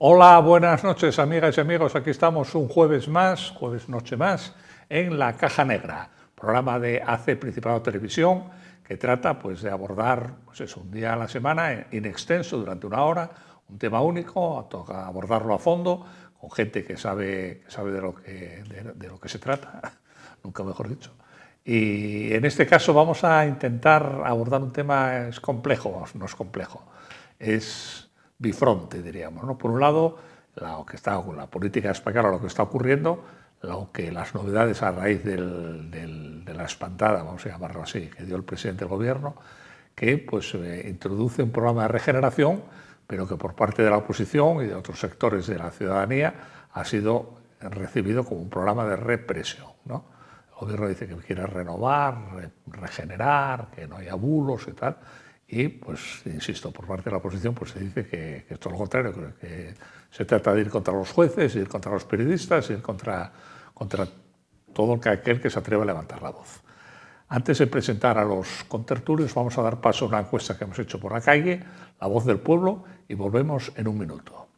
Hola, buenas noches, amigas y amigos. Aquí estamos un jueves más, jueves noche más, en La Caja Negra, programa de AC Principado Televisión que trata pues, de abordar un día a la semana in extenso durante una hora, un tema único, toca abordarlo a fondo, con gente que sabe de lo que se trata, nunca mejor dicho. Y en este caso vamos a intentar abordar un tema, es complejo, no es complejo, es bifronte, diríamos, ¿no? Por un lado, lo que está con la política española, lo que está ocurriendo, las novedades a raíz de la espantada, vamos a llamarlo así, que dio el presidente del gobierno, que pues, introduce un programa de regeneración, pero que por parte de la oposición y de otros sectores de la ciudadanía ha sido recibido como un programa de represión, ¿no? El gobierno dice que quiere renovar, regenerar, que no haya bulos y tal. Y, pues, insisto, por parte de la oposición pues, se dice que esto es lo contrario, que se trata de ir contra los jueces, ir contra los periodistas, ir contra todo aquel que se atreva a levantar la voz. Antes de presentar a los contertulios, vamos a dar paso a una encuesta que hemos hecho por la calle, La Voz del Pueblo, y volvemos en un minuto.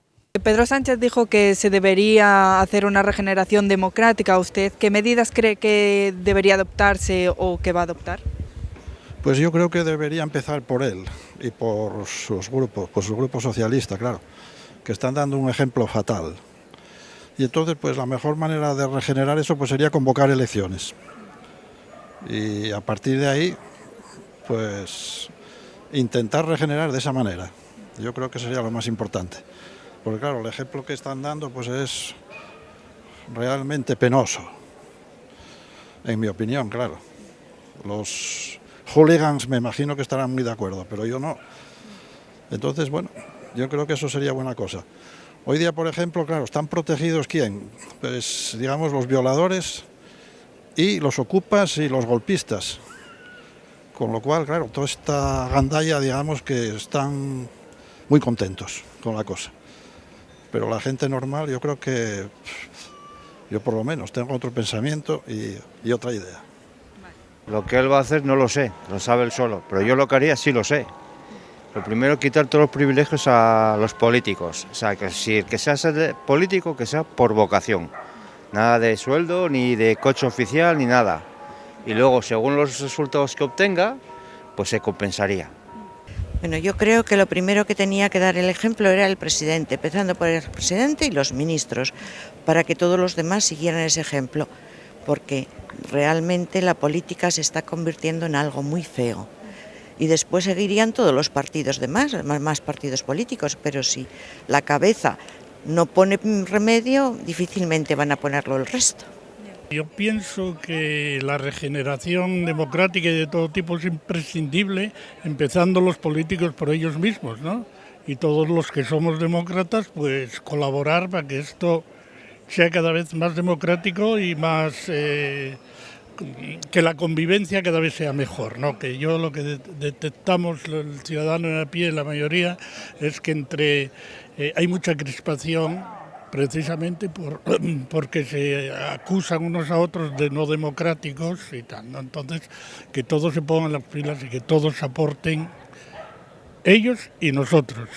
Pedro Sánchez dijo que se debería hacer una regeneración democrática. ¿Usted qué medidas cree que debería adoptarse o que va a adoptar? Pues yo creo que debería empezar por él y por sus grupos, por su grupo socialista, claro, que están dando un ejemplo fatal. Y entonces, pues la mejor manera de regenerar eso pues sería convocar elecciones. Y a partir de ahí, pues intentar regenerar de esa manera. Yo creo que sería lo más importante. Porque claro, el ejemplo que están dando pues es realmente penoso. En mi opinión, claro. Los hooligans me imagino que estarán muy de acuerdo, pero yo no. Entonces, bueno, yo creo que eso sería buena cosa. Hoy día, por ejemplo, claro, están protegidos ¿quién? Pues, digamos, los violadores y los ocupas y los golpistas. Con lo cual, claro, toda esta gandalla, digamos, que están muy contentos con la cosa. Pero la gente normal, yo creo que, yo por lo menos, tengo otro pensamiento y otra idea. Lo que él va a hacer no lo sé, lo sabe él solo, pero yo lo que haría sí lo sé. Lo primero, quitar todos los privilegios a los políticos. O sea, que si el que sea político, que sea por vocación. Nada de sueldo, ni de coche oficial, ni nada. Y luego, según los resultados que obtenga, pues se compensaría. Bueno, yo creo que lo primero que tenía que dar el ejemplo era el presidente, empezando por el presidente y los ministros, para que todos los demás siguieran ese ejemplo, porque realmente la política se está convirtiendo en algo muy feo. Y después seguirían todos los partidos más partidos políticos, pero si la cabeza no pone remedio, difícilmente van a ponerlo el resto. Yo pienso que la regeneración democrática y de todo tipo es imprescindible, empezando los políticos por ellos mismos, ¿no? Y todos los que somos demócratas, pues colaborar para que esto sea cada vez más democrático y más que la convivencia cada vez sea mejor, ¿no? Que yo lo que detectamos el ciudadano en a pie, la mayoría, es que hay mucha crispación precisamente porque se acusan unos a otros de no democráticos y tal, ¿no? Entonces, que todos se pongan las pilas y que todos aporten, ellos y nosotros,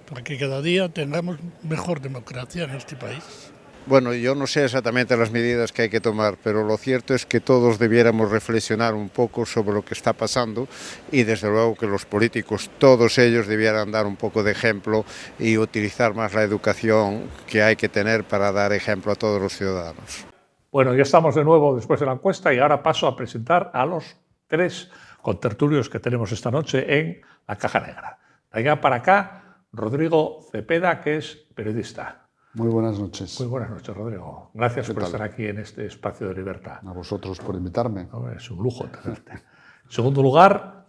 para que cada día tengamos mejor democracia en este país. Bueno, yo no sé exactamente las medidas que hay que tomar, pero lo cierto es que todos debiéramos reflexionar un poco sobre lo que está pasando y desde luego que los políticos, todos ellos debieran dar un poco de ejemplo y utilizar más la educación que hay que tener para dar ejemplo a todos los ciudadanos. Bueno, ya estamos de nuevo después de la encuesta y ahora paso a presentar a los tres contertulios que tenemos esta noche en La Caja Negra. De allá para acá, Rodrigo Cepeda, que es periodista. Muy buenas noches. Muy buenas noches, Rodrigo. Gracias por estar aquí en este espacio de libertad. A vosotros por invitarme. Es un lujo tenerte. En segundo lugar,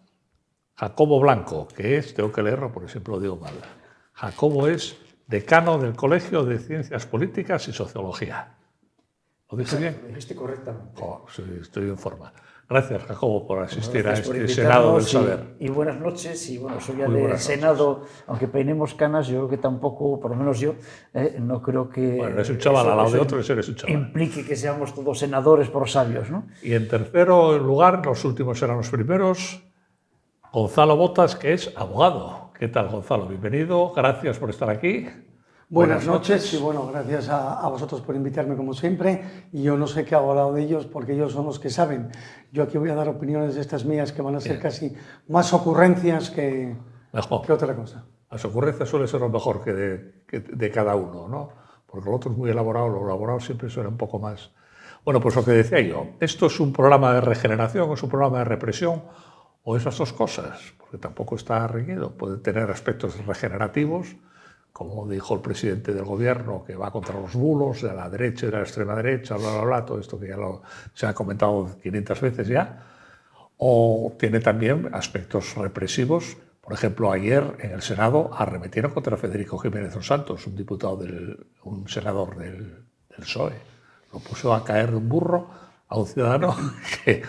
Jacobo Blanco, que es, tengo que leerlo porque siempre lo digo mal. Jacobo es decano del Colegio de Ciencias Políticas y Sociología. ¿Lo dije bien? Lo dijiste correctamente. Oh, sí, estoy en forma. Gracias, Jacobo, por asistir a este Senado del Saber. Y buenas noches. Y bueno, eso ya de Senado, aunque peinemos canas, yo creo que tampoco, por lo menos yo, no creo que... Bueno, eres un chaval, al lado de otro eres un chaval. Implique que seamos todos senadores por sabios, ¿no? Y en tercero lugar, los últimos eran los primeros, Gonzalo Botas, que es abogado. ¿Qué tal, Gonzalo? Bienvenido, gracias por estar aquí. Buenas noches y bueno, gracias a vosotros por invitarme como siempre. Y yo no sé qué ha hablado de ellos porque ellos son los que saben. Yo aquí voy a dar opiniones de estas mías que van a ser casi más ocurrencias que otra cosa. Las ocurrencias suelen ser lo mejor que de cada uno, ¿no? Porque lo otro es muy elaborado, lo elaborado siempre suena un poco más. Bueno, pues lo que decía yo, ¿esto es un programa de regeneración, es un programa de represión o esas dos cosas? Porque tampoco está reñido, puede tener aspectos regenerativos, como dijo el presidente del gobierno, que va contra los bulos de la derecha y de la extrema derecha, bla, bla, bla, todo esto que ya se ha comentado 500 veces ya, o tiene también aspectos represivos. Por ejemplo, ayer en el Senado arremetieron contra Federico Jiménez dos Santos, un diputado, un senador del PSOE. Lo puso a caer de un burro a un ciudadano que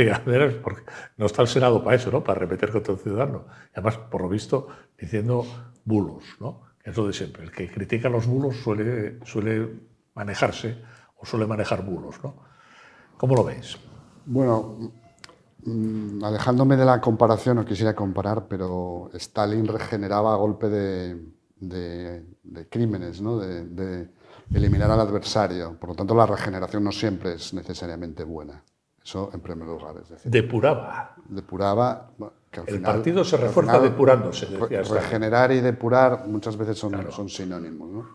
a ver, porque no está el Senado para eso, ¿no? Para arremeter contra un ciudadano. Y además, por lo visto, diciendo bulos, ¿no? Es lo de siempre. El que critica los bulos suele manejarse o suele manejar bulos, ¿no? ¿Cómo lo veis? Bueno, alejándome de la comparación, no quisiera comparar, pero Stalin regeneraba a golpe de crímenes, ¿no? De eliminar al adversario. Por lo tanto, la regeneración no siempre es necesariamente buena. Eso en primer lugar. Es decir, Depuraba. Bueno, que al el final, partido se refuerza depurándose, decía Stalin. Regenerar y depurar muchas veces son sinónimos, ¿no?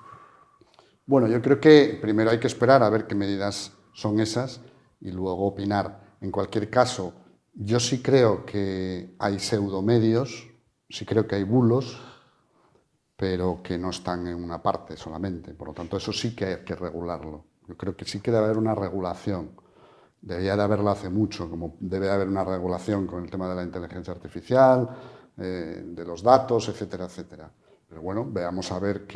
Bueno, yo creo que primero hay que esperar a ver qué medidas son esas y luego opinar. En cualquier caso, yo sí creo que hay pseudomedios, sí creo que hay bulos, pero que no están en una parte solamente. Por lo tanto, eso sí que hay que regularlo. Yo creo que sí que debe haber una regulación. Debería de haberla hace mucho, como debe haber una regulación con el tema de la inteligencia artificial, de los datos, etcétera, etcétera. Pero bueno, veamos a ver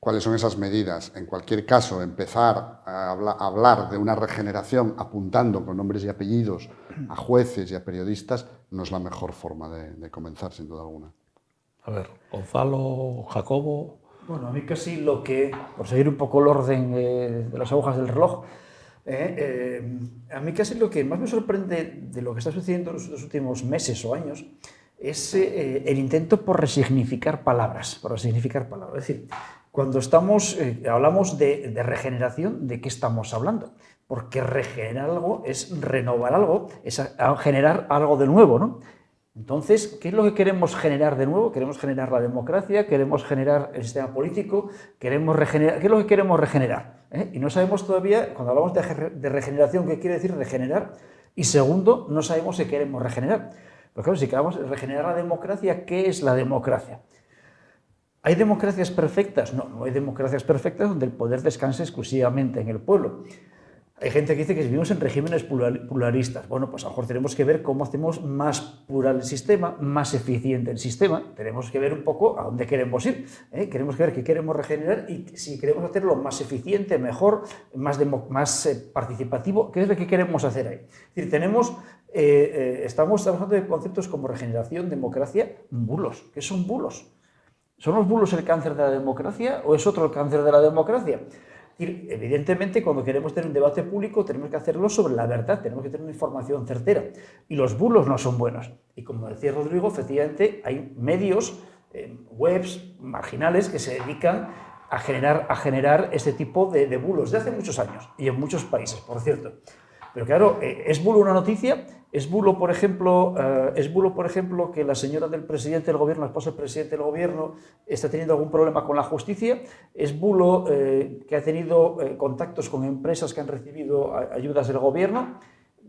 cuáles son esas medidas. En cualquier caso, empezar a hablar de una regeneración apuntando con nombres y apellidos a jueces y a periodistas no es la mejor forma de comenzar, sin duda alguna. A ver, Gonzalo, Jacobo. Bueno, a mí casi por seguir un poco el orden de las agujas del reloj, a mí casi lo que más me sorprende de lo que está sucediendo en los últimos meses o años es el intento por resignificar palabras. Es decir, cuando hablamos de regeneración, ¿de qué estamos hablando? Porque regenerar algo es renovar algo, es generar algo de nuevo, ¿no? Entonces, ¿qué es lo que queremos generar de nuevo? ¿Queremos generar la democracia? ¿Queremos generar el sistema político? ¿Qué es lo que queremos regenerar? Y no sabemos todavía, cuando hablamos de regeneración, qué quiere decir regenerar. Y segundo, no sabemos qué queremos regenerar. Pero claro, si queremos regenerar la democracia, ¿qué es la democracia? ¿Hay democracias perfectas? No, no hay democracias perfectas donde el poder descanse exclusivamente en el pueblo. Hay gente que dice que vivimos en regímenes pluralistas. Bueno, pues a lo mejor tenemos que ver cómo hacemos más plural el sistema, más eficiente el sistema. Tenemos que ver un poco a dónde queremos ir. Queremos ver qué queremos regenerar y si queremos hacerlo más eficiente, mejor, más participativo, ¿qué es lo que queremos hacer ahí? Es decir, estamos trabajando de conceptos como regeneración, democracia, bulos. ¿Qué son bulos? ¿Son los bulos el cáncer de la democracia o es otro el cáncer de la democracia? Evidentemente, cuando queremos tener un debate público, tenemos que hacerlo sobre la verdad, tenemos que tener una información certera. Y los bulos no son buenos. Y como decía Rodrigo, efectivamente hay medios, webs marginales que se dedican a generar este tipo de bulos desde hace muchos años y en muchos países, por cierto. Pero claro, ¿es bulo una noticia? ¿Es bulo, por ejemplo, que la señora del presidente del gobierno, la esposa del presidente del gobierno, está teniendo algún problema con la justicia? ¿Es bulo que ha tenido contactos con empresas que han recibido ayudas del gobierno?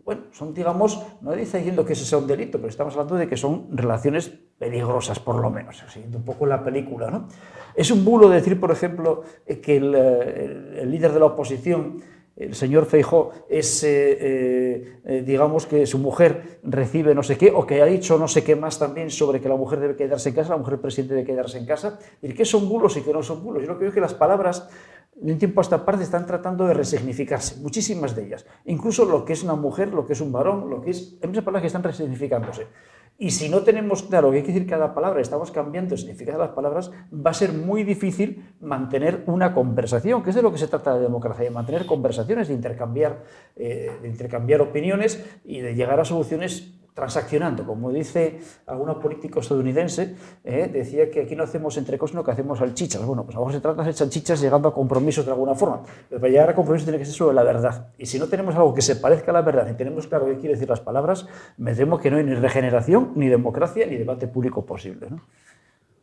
Bueno, digamos, no está diciendo que eso sea un delito, pero estamos hablando de que son relaciones peligrosas, por lo menos, siguiendo un poco la película, ¿no? ¿Es un bulo decir, por ejemplo, que el líder de la oposición, el señor Feijóo, digamos que su mujer recibe no sé qué, o que ha dicho no sé qué más también sobre que la mujer debe quedarse en casa, la mujer presidente debe quedarse en casa? ¿Y qué son bulos y qué no son bulos? Yo lo que veo es que las palabras, de un tiempo a esta parte, están tratando de resignificarse, muchísimas de ellas. Incluso lo que es una mujer, lo que es un varón, hay muchas palabras que están resignificándose. Y si no tenemos claro qué hay que decir cada palabra, estamos cambiando el significado de las palabras, va a ser muy difícil mantener una conversación, que es de lo que se trata de democracia, de mantener conversaciones, de intercambiar opiniones y de llegar a soluciones transaccionando, como dice algún político estadounidense, decía que aquí no hacemos entrecos, sino que hacemos salchichas. Bueno, pues ahora se trata de hacer salchichas llegando a compromisos de alguna forma, pero para llegar a compromisos tiene que ser sobre la verdad. Y si no tenemos algo que se parezca a la verdad y tenemos claro qué quiere decir las palabras, me temo que no hay ni regeneración, ni democracia, ni debate público posible, ¿no?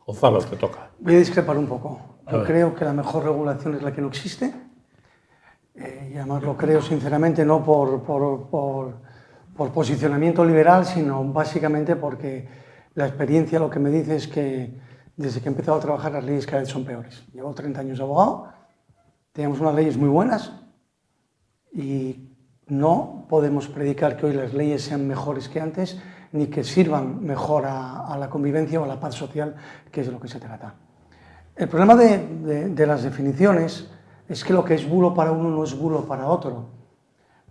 Gonzalo, te toca. Voy a discrepar un poco. Yo creo que la mejor regulación es la que no existe. Y además lo creo sinceramente no por posicionamiento liberal, sino básicamente porque la experiencia lo que me dice es que desde que he empezado a trabajar las leyes cada vez son peores. Llevo 30 años de abogado, teníamos unas leyes muy buenas y no podemos predicar que hoy las leyes sean mejores que antes ni que sirvan mejor a la convivencia o a la paz social, que es de lo que se trata. El problema de las definiciones es que lo que es bulo para uno no es bulo para otro,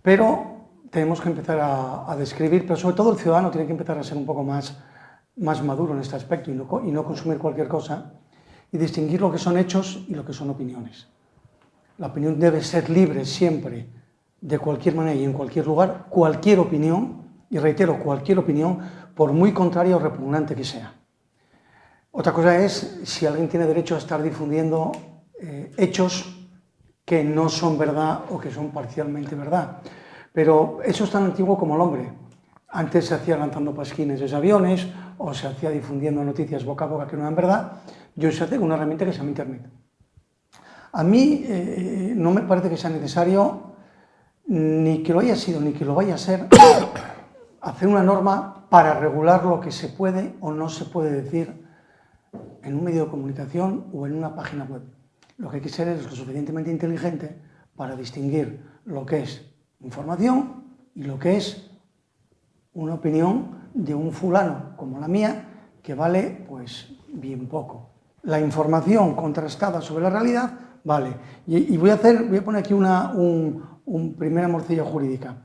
pero tenemos que empezar a describir, pero sobre todo el ciudadano tiene que empezar a ser un poco más maduro en este aspecto y no consumir cualquier cosa y distinguir lo que son hechos y lo que son opiniones. La opinión debe ser libre siempre, de cualquier manera y en cualquier lugar, cualquier opinión, y reitero, cualquier opinión, por muy contraria o repugnante que sea. Otra cosa es si alguien tiene derecho a estar difundiendo hechos que no son verdad o que son parcialmente verdad. Pero eso es tan antiguo como el hombre. Antes se hacía lanzando pasquines desde aviones o se hacía difundiendo noticias boca a boca que no eran verdad, y hoy se hace con una herramienta que se llama Internet. A mí no me parece que sea necesario, ni que lo haya sido ni que lo vaya a ser, hacer una norma para regular lo que se puede o no se puede decir en un medio de comunicación o en una página web. Lo que hay que ser es lo suficientemente inteligente para distinguir lo que es información y lo que es una opinión de un fulano como la mía, que vale pues bien poco. La información contrastada sobre la realidad vale. Y voy a poner aquí una primera morcilla jurídica.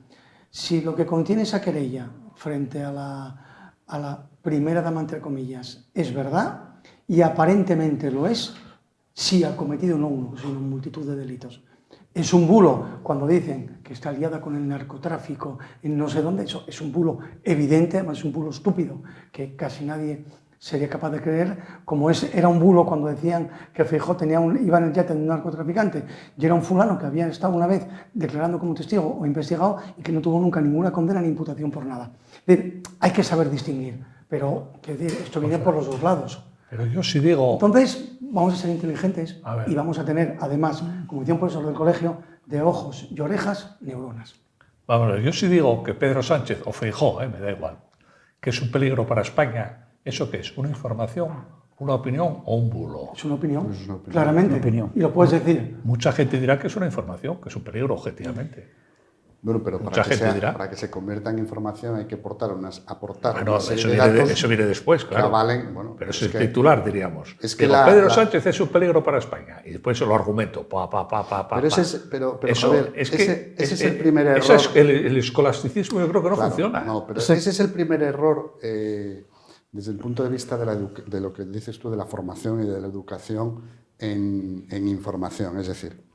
Si lo que contiene esa querella frente a la primera dama, entre comillas, es verdad, y aparentemente lo es, sí ha cometido no uno, sino multitud de delitos. Es un bulo cuando dicen que está aliada con el narcotráfico en no sé dónde, eso es un bulo evidente, además es un bulo estúpido, que casi nadie sería capaz de creer, como era un bulo cuando decían que Feijóo iba en el yate de un narcotraficante y era un fulano que había estado una vez declarando como testigo o investigado y que no tuvo nunca ninguna condena ni imputación por nada. Es decir, hay que saber distinguir, pero esto viene por los dos lados. Pero yo sí digo... Entonces, vamos a ser inteligentes y vamos a tener, además, como decía un profesor del colegio, de ojos y orejas, neuronas. Vamos a ver, yo sí digo que Pedro Sánchez, o Feijóo, me da igual, que es un peligro para España. ¿Eso qué es? ¿Una información, una opinión o un bulo? Es una opinión, claramente. Una opinión. Y lo puedes decir. Mucha gente dirá que es una información, que es un peligro objetivamente. Bueno, pero para que se convierta en información hay que aportar una serie de datos. Eso viene después, claro. Que avalen, bueno, pero es el titular, diríamos. Es que Pedro Sánchez es un peligro para España. Y después se lo argumento. Pero ese es el primer error. Ese es el escolasticismo, yo creo que no funciona. No, pero ese es el primer error desde el punto de vista de lo que dices tú de la formación y de la educación en información. Es decir,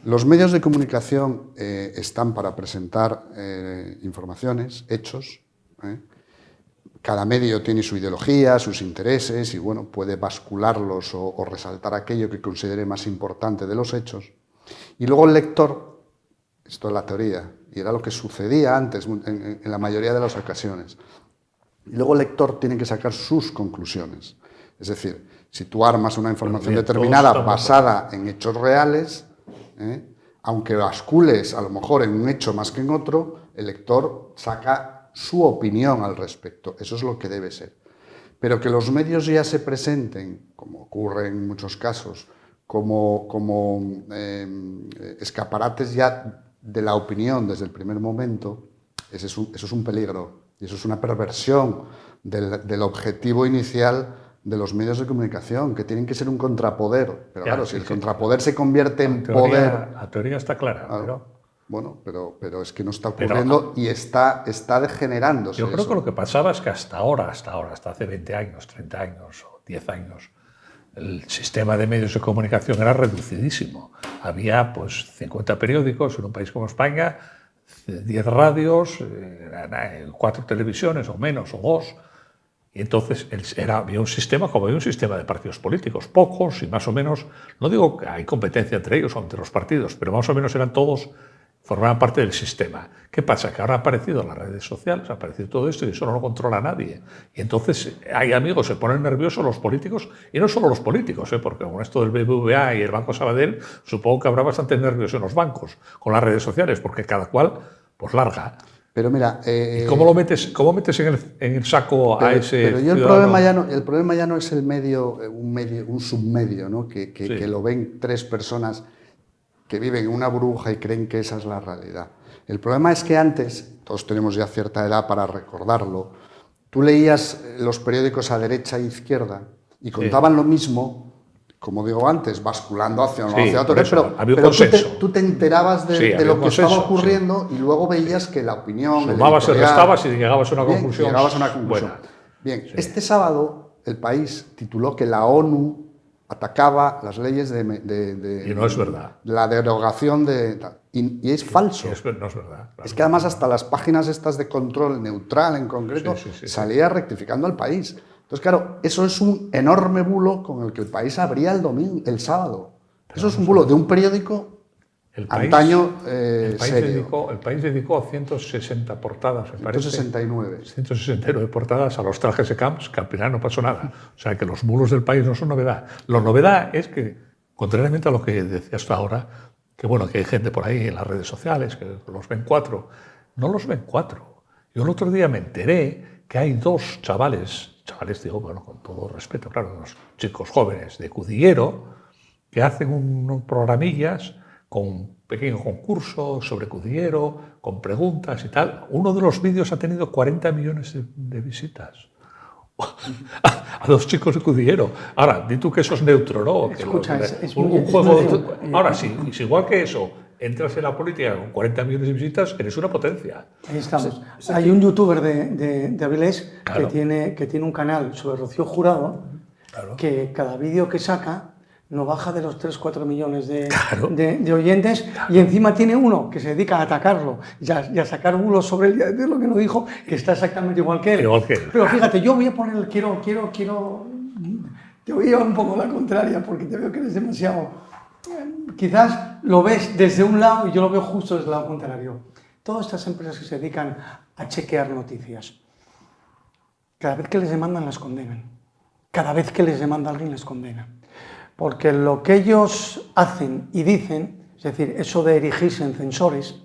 los medios de comunicación están para presentar informaciones, hechos. Cada medio tiene su ideología, sus intereses y bueno, puede bascularlos o resaltar aquello que considere más importante de los hechos. Y luego el lector, esto es la teoría, y era lo que sucedía antes en la mayoría de las ocasiones. Y luego el lector tiene que sacar sus conclusiones. Es decir, si tú armas una información determinada basada en hechos reales, aunque bascules a lo mejor en un hecho más que en otro, el lector saca su opinión al respecto. Eso es lo que debe ser. Pero que los medios ya se presenten, como ocurre en muchos casos, como escaparates ya de la opinión desde el primer momento, eso es un peligro. Y eso es una perversión del objetivo inicial de los medios de comunicación, que tienen que ser un contrapoder. Pero claro, si el contrapoder se convierte en poder... La teoría está clara, pero... Bueno, pero es que no está ocurriendo y está degenerándose. Yo creo que lo que pasaba es que hasta hace 20 años, 30 años o 10 años, el sistema de medios de comunicación era reducidísimo. Había pues 50 periódicos en un país como España, 10 radios, 4 televisiones o menos, o 2. Y entonces había un sistema como había un sistema de partidos políticos, pocos y más o menos, no digo que hay competencia entre ellos o entre los partidos, pero más o menos eran todos, formaban parte del sistema. ¿Qué pasa? Que ahora ha aparecido las redes sociales, ha aparecido todo esto y eso no lo controla nadie. Y entonces hay amigos, se ponen nerviosos los políticos, y no solo los políticos, porque con esto del BBVA y el Banco Sabadell, supongo que habrá bastante nervios en los bancos con las redes sociales, porque cada cual pues larga. Pero mira, ¿Y cómo metes en el saco a ese pero yo ciudadano? el problema ya no es el medio, un submedio, ¿no? que lo ven 3 personas que viven en una burbuja y creen que esa es la realidad. El problema es que antes, todos tenemos ya cierta edad para recordarlo, tú leías los periódicos a derecha e izquierda y contaban lo mismo, como digo antes, basculando hacia uno hacia otro, pero tú te enterabas de lo que estaba ocurriendo y luego veías que la opinión... Sumabas y restabas y llegabas a una conclusión. Buena. Bien, este sábado El País tituló que la ONU atacaba las leyes y no es verdad. La derogación y es falso. No es verdad. Claro. Es que además hasta las páginas estas de control neutral en concreto salía rectificando al País. Entonces, claro, eso es un enorme bulo con el que El País abría el sábado. Eso es un bulo de un periódico antaño serio. El País dedicó 160 portadas, me parece. 169. 169 portadas a los trajes de Camps, que al final no pasó nada. O sea, que los bulos del País no son novedad. La novedad es que, contrariamente a lo que decías tú ahora, que bueno, que hay gente por ahí en las redes sociales que los ven 4, no los ven 4. Yo el otro día me enteré que hay 2 chavales digo, bueno, con todo respeto, claro, unos chicos jóvenes de Cudillero que hacen unos programillas con un pequeño concurso sobre Cudillero, con preguntas y tal. Uno de los vídeos ha tenido 40 millones de visitas. A 2 chicos de Cudillero. Ahora, di tú que eso es neutro, ¿no? Escucha, un juego... Ahora, sí, es igual que eso. Entras en la política con 40 millones de visitas, eres una potencia. Ahí estamos. Hay un youtuber de Avilés que tiene un canal sobre Rocío Jurado, que cada vídeo que saca no baja de los 3-4 millones de oyentes, y encima tiene uno que se dedica a atacarlo y a sacar bulos sobre él, de lo que no dijo, que está exactamente igual que él. Pero fíjate, yo voy a poner te voy a llevar un poco la contraria, porque te veo que eres demasiado... Quizás lo ves desde un lado y yo lo veo justo desde el lado contrario. Todas estas empresas que se dedican a chequear noticias, cada vez que les demandan las condenan. Cada vez que les demanda alguien les condena. Porque lo que ellos hacen y dicen, es decir, eso de erigirse en censores,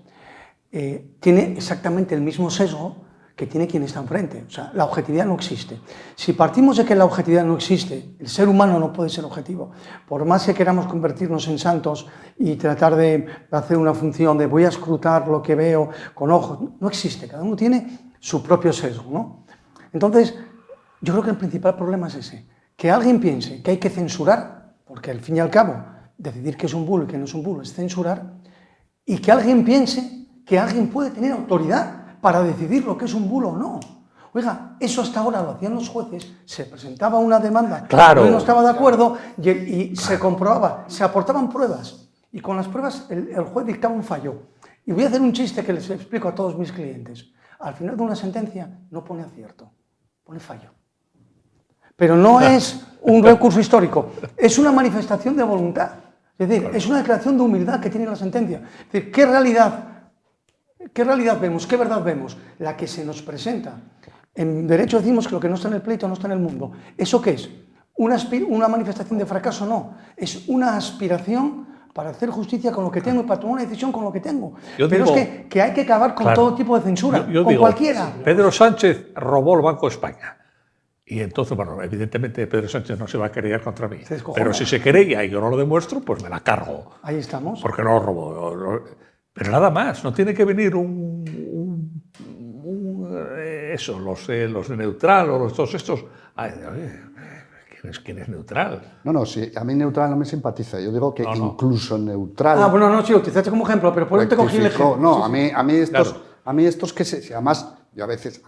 tiene exactamente el mismo sesgo que tiene quien está enfrente. O sea, la objetividad no existe. Si partimos de que la objetividad no existe, el ser humano no puede ser objetivo. Por más que queramos convertirnos en santos y tratar de hacer una función de voy a escrutar lo que veo con ojos, no existe. Cada uno tiene su propio sesgo, ¿no? Entonces, yo creo que el principal problema es ese. Que alguien piense que hay que censurar, porque al fin y al cabo, decidir qué es un bulo y qué no es un bulo es censurar, y que alguien piense que alguien puede tener autoridad para decidir lo que es un bulo o no. Oiga, eso hasta ahora lo hacían los jueces, se presentaba una demanda, no estaba de acuerdo y se comprobaba, se aportaban pruebas y con las pruebas el juez dictaba un fallo. Y voy a hacer un chiste que les explico a todos mis clientes. Al final de una sentencia no pone acierto, pone fallo. Pero no es un recurso histórico, es una manifestación de voluntad. Es decir, es una declaración de humildad que tiene la sentencia. Es decir, ¿qué realidad vemos? ¿Qué verdad vemos? La que se nos presenta. En derecho decimos que lo que no está en el pleito no está en el mundo. ¿Eso qué es? ¿Una manifestación de fracaso? No. Es una aspiración para hacer justicia con lo que tengo y para tomar una decisión con lo que tengo. Pero es que hay que acabar con todo tipo de censura, con cualquiera. Pedro Sánchez robó el Banco de España. Y entonces, bueno, evidentemente Pedro Sánchez no se va a querellar contra mí. Pero si se querella y yo no lo demuestro, pues me la cargo. Ahí estamos. Porque no lo robó. Pero nada más, no tiene que venir los de neutral o todos estos. Ay, ¿quién es neutral? No, sí, a mí neutral no me simpatiza. Yo digo que incluso neutral. Ah, bueno, no, sí, lo utilizaste como ejemplo, pero por eso te cogí el ejemplo. No, a mí estos que además, yo a veces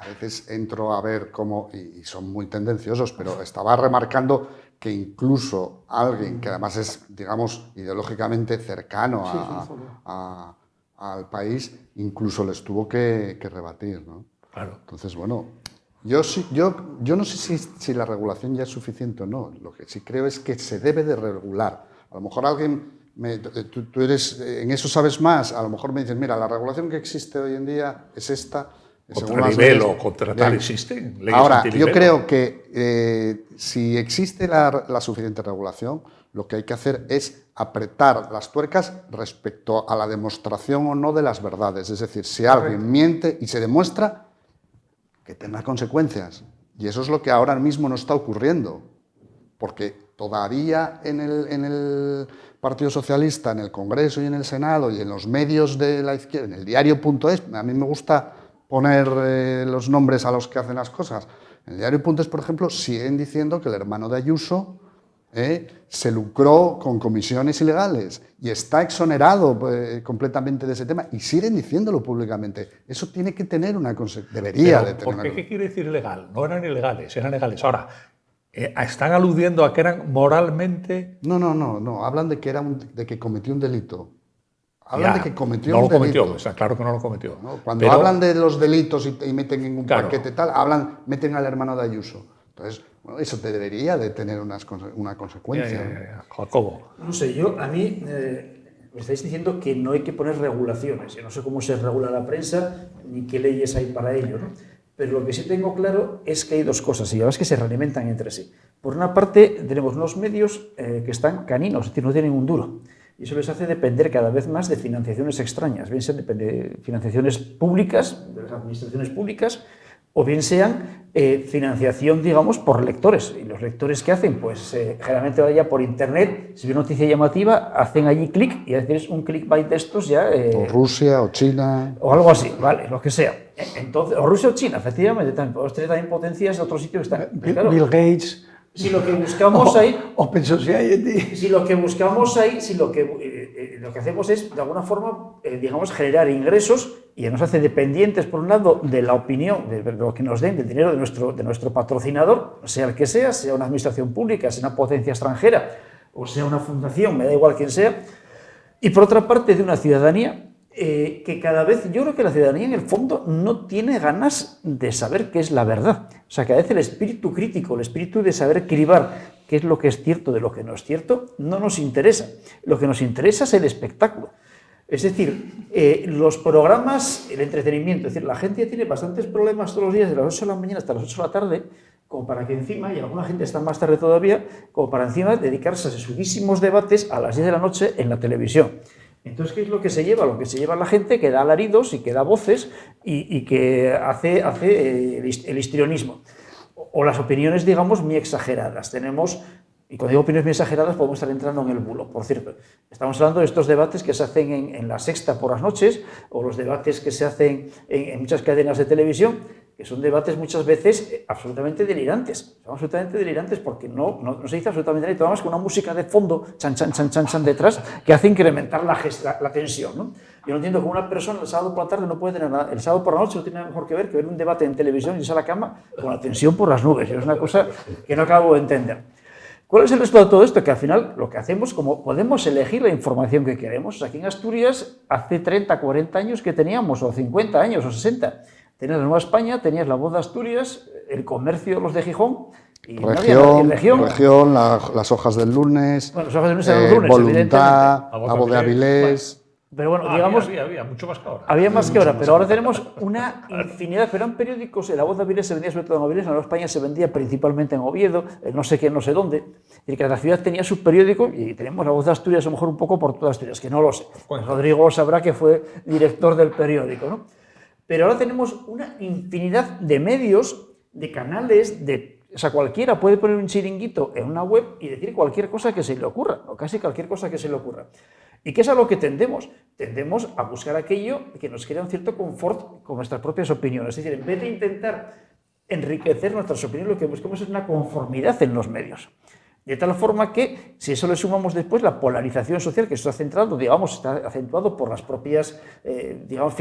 entro a ver cómo, y son muy tendenciosos, pero estaba remarcando que incluso alguien que además es, digamos, ideológicamente cercano a al país, incluso les tuvo que rebatir, ¿no? Claro. Entonces, bueno, yo no sé si la regulación ya es suficiente o no. Lo que sí creo es que se debe de regular. A lo mejor alguien, tú eres, en eso sabes más, a lo mejor me dices, mira, la regulación que existe hoy en día es esta. Contra nivel o contra tal existe. Ahora, yo creo que si existe la suficiente regulación, lo que hay que hacer es apretar las tuercas respecto a la demostración o no de las verdades. Es decir, si alguien miente y se demuestra, que tenga consecuencias. Y eso es lo que ahora mismo no está ocurriendo. Porque todavía en el Partido Socialista, en el Congreso y en el Senado y en los medios de la izquierda, en el diario.es, a mí me gusta poner los nombres a los que hacen las cosas. En el diario.es, por ejemplo, siguen diciendo que el hermano de Ayuso se lucró con comisiones ilegales y está exonerado completamente de ese tema y siguen diciéndolo públicamente. Eso tiene que tener una consecuencia. Debería de tener. ¿Por qué? ¿Qué quiere decir ilegal? No eran ilegales, eran legales. Ahora, ¿están aludiendo a que eran moralmente...? No. Hablan de que cometió un delito. Hablan de que cometió un delito. No lo cometió, está claro que no lo cometió. ¿No? Cuando hablan de los delitos y meten en un paquete tal, meten al hermano de Ayuso. Entonces, bueno, eso debería de tener una consecuencia. Jacobo. No sé, a mí me estáis diciendo que no hay que poner regulaciones. Yo no sé cómo se regula la prensa ni qué leyes hay para ello, ¿no? Pero lo que sí tengo claro es que hay dos cosas, y además que se realimentan entre sí. Por una parte, tenemos unos medios que están caninos, es decir, no tienen un duro. Y eso les hace depender cada vez más de financiaciones extrañas, bien sean de financiaciones públicas, de las administraciones públicas, o bien sean financiación, digamos, por lectores. Y los lectores, ¿qué hacen? Pues generalmente ahora ya por internet, si ve una noticia llamativa, hacen allí clic y a veces un clickbait de estos ya... o Rusia o China... O algo así, vale, lo que sea. Entonces, o Rusia o China, efectivamente, también podemos tener también potencias de otro sitio que están... Claro, Bill Gates... Si lo que buscamos ahí... Open Society... Si lo que buscamos ahí, lo que hacemos es, de alguna forma, digamos, generar ingresos y nos hace dependientes, por un lado, de la opinión, de lo que nos den, del dinero de nuestro patrocinador, sea el que sea una administración pública, sea una potencia extranjera o sea una fundación, me da igual quién sea, y por otra parte de una ciudadanía que cada vez, yo creo que la ciudadanía en el fondo no tiene ganas de saber qué es la verdad. O sea, cada vez el espíritu crítico, el espíritu de saber cribar qué es lo que es cierto de lo que no es cierto, no nos interesa. Lo que nos interesa es el espectáculo. Es decir, los programas, el entretenimiento, es decir, la gente ya tiene bastantes problemas todos los días de las 8 de la mañana hasta las 8 de la tarde, como para que encima, y alguna gente está más tarde todavía, como para encima dedicarse a sesudísimos debates a las 10 de la noche en la televisión. Entonces, ¿qué es lo que se lleva? Lo que se lleva la gente que da alaridos y que da voces y que hace el histrionismo. O las opiniones, digamos, muy exageradas. Tenemos, y cuando digo opiniones muy exageradas, podemos estar entrando en el bulo. Por cierto, estamos hablando de estos debates que se hacen en La Sexta por las noches, o los debates que se hacen en muchas cadenas de televisión, que son debates muchas veces absolutamente delirantes. Son absolutamente delirantes porque no se dice absolutamente nada, más que una música de fondo, chan, chan, chan, chan, chan detrás, que hace incrementar la tensión, ¿no? Yo no entiendo cómo una persona el sábado por la tarde no puede tener nada, el sábado por la noche no tiene nada mejor que ver un debate en televisión y irse a la cama con la tensión por las nubes. Es una cosa que no acabo de entender. ¿Cuál es el resultado de todo esto? Que al final lo que hacemos, como podemos elegir la información que queremos, aquí en Asturias hace 30, 40 años que teníamos, o 50 años, o 60, tenías la Nueva España, tenías la Voz de Asturias, el Comercio, los de Gijón, y región, las hojas del lunes, bueno, las hojas del lunes eran los lunes, Voluntad, la Voz de Avilés... Pero bueno, digamos... Había mucho más que ahora. Había más que ahora, pero ahora tenemos una infinidad. Pero eran periódicos, La Voz de Avilés se vendía sobre todo en Avilés, en Nueva España se vendía principalmente en Oviedo, no sé qué, no sé dónde. Y que cada ciudad tenía su periódico y tenemos La Voz de Asturias a lo mejor un poco por toda Asturias, que no lo sé. Rodrigo lo sabrá, que fue director del periódico, ¿no? Pero ahora tenemos una infinidad de medios, de canales, o sea, cualquiera puede poner un chiringuito en una web y decir cualquier cosa que se le ocurra, o casi cualquier cosa que se le ocurra. ¿Y qué es a lo que tendemos? Tendemos a buscar aquello que nos crea un cierto confort con nuestras propias opiniones. Es decir, en vez de intentar enriquecer nuestras opiniones, lo que buscamos es una conformidad en los medios. De tal forma que, si eso le sumamos después la polarización social que está centrado, digamos, está acentuado por las propias, digamos,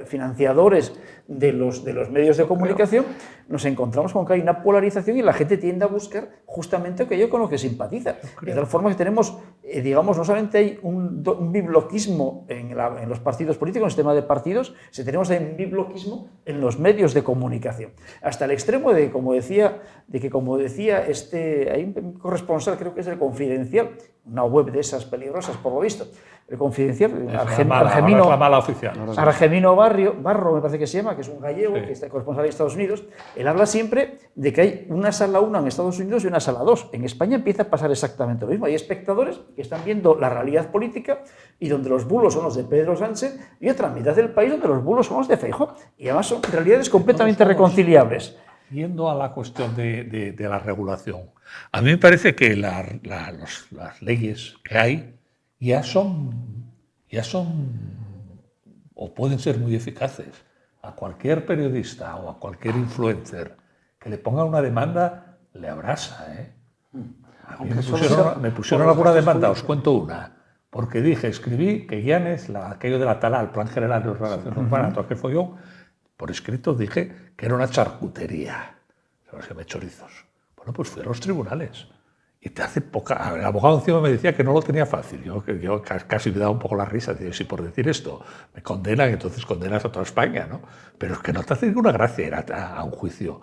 financiadores de los medios de comunicación, nos encontramos con que hay una polarización y la gente tiende a buscar justamente aquello con lo que simpatiza. De tal forma que tenemos, digamos, no solamente hay un bibloquismo en los partidos políticos, en el sistema de partidos, sino tenemos un bibloquismo en los medios de comunicación. Hasta el extremo de, como decía, hay un corresponsal, creo que es el Confidencial, una web de esas peligrosas por lo visto, el Confidencial, Argemino Barro me parece que se llama, que es un gallego, que está corresponsal en Estados Unidos. Él habla siempre de que hay una sala 1 en Estados Unidos y una sala 2. En España empieza a pasar exactamente lo mismo. Hay espectadores que están viendo la realidad política y donde los bulos son los de Pedro Sánchez y otra mitad del país donde los bulos son los de Feijóo. Y además son realidades completamente reconciliables. Yendo a la cuestión de la regulación, a mí me parece que las leyes que hay ya son o pueden ser muy eficaces. A cualquier periodista o a cualquier influencer que le ponga una demanda, le abrasa. A mí me pusieron alguna demanda, os cuento una, porque escribí que Llanes, aquello de la tala, el Plan General de Ordenación Urbana, todo aquel follón, por escrito dije que era una charcutería. ¿Sabes que me chorizos? Bueno, pues fui a los tribunales. Y te hace poca... El abogado encima me decía que no lo tenía fácil. Yo casi me daba un poco la risa. Digo, si por decir esto me condenan, entonces condenas a toda España, ¿no? Pero es que no te hace ninguna gracia ir a un juicio.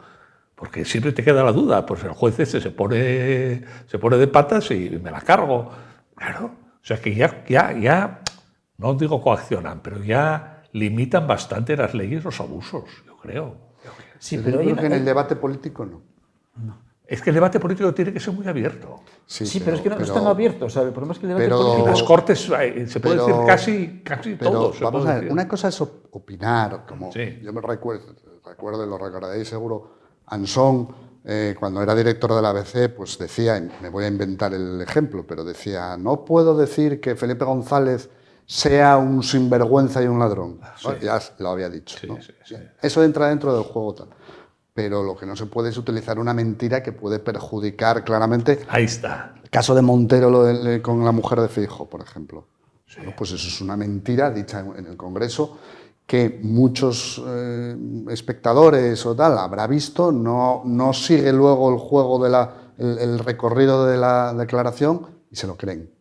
Porque siempre te queda la duda. Pues el juez se pone de patas y me la cargo. Claro. O sea que ya no digo coaccionan, pero ya limitan bastante las leyes los abusos, yo creo. Sí, pero yo creo que en el debate político no. Es que el debate político tiene que ser muy abierto. Sí, pero es que no están abiertos. ¿Sabe? El problema es que el debate político... En las Cortes se puede decir casi todo. Vamos a ver, una cosa es opinar, como yo me recuerdo y lo recordaréis seguro, Ansón, cuando era director de la ABC, pues decía, me voy a inventar el ejemplo, pero decía, no puedo decir que Felipe González sea un sinvergüenza y un ladrón. Sí. Bueno, ya lo había dicho. ¿No? Sí. Eso entra dentro del juego tal. Pero lo que no se puede es utilizar una mentira que puede perjudicar claramente. Ahí está. El caso de Montero con la mujer de Feijóo, por ejemplo. Sí. Bueno, pues eso es una mentira dicha en el Congreso que muchos espectadores o tal habrá visto, no sigue luego el juego el recorrido de la declaración y se lo creen.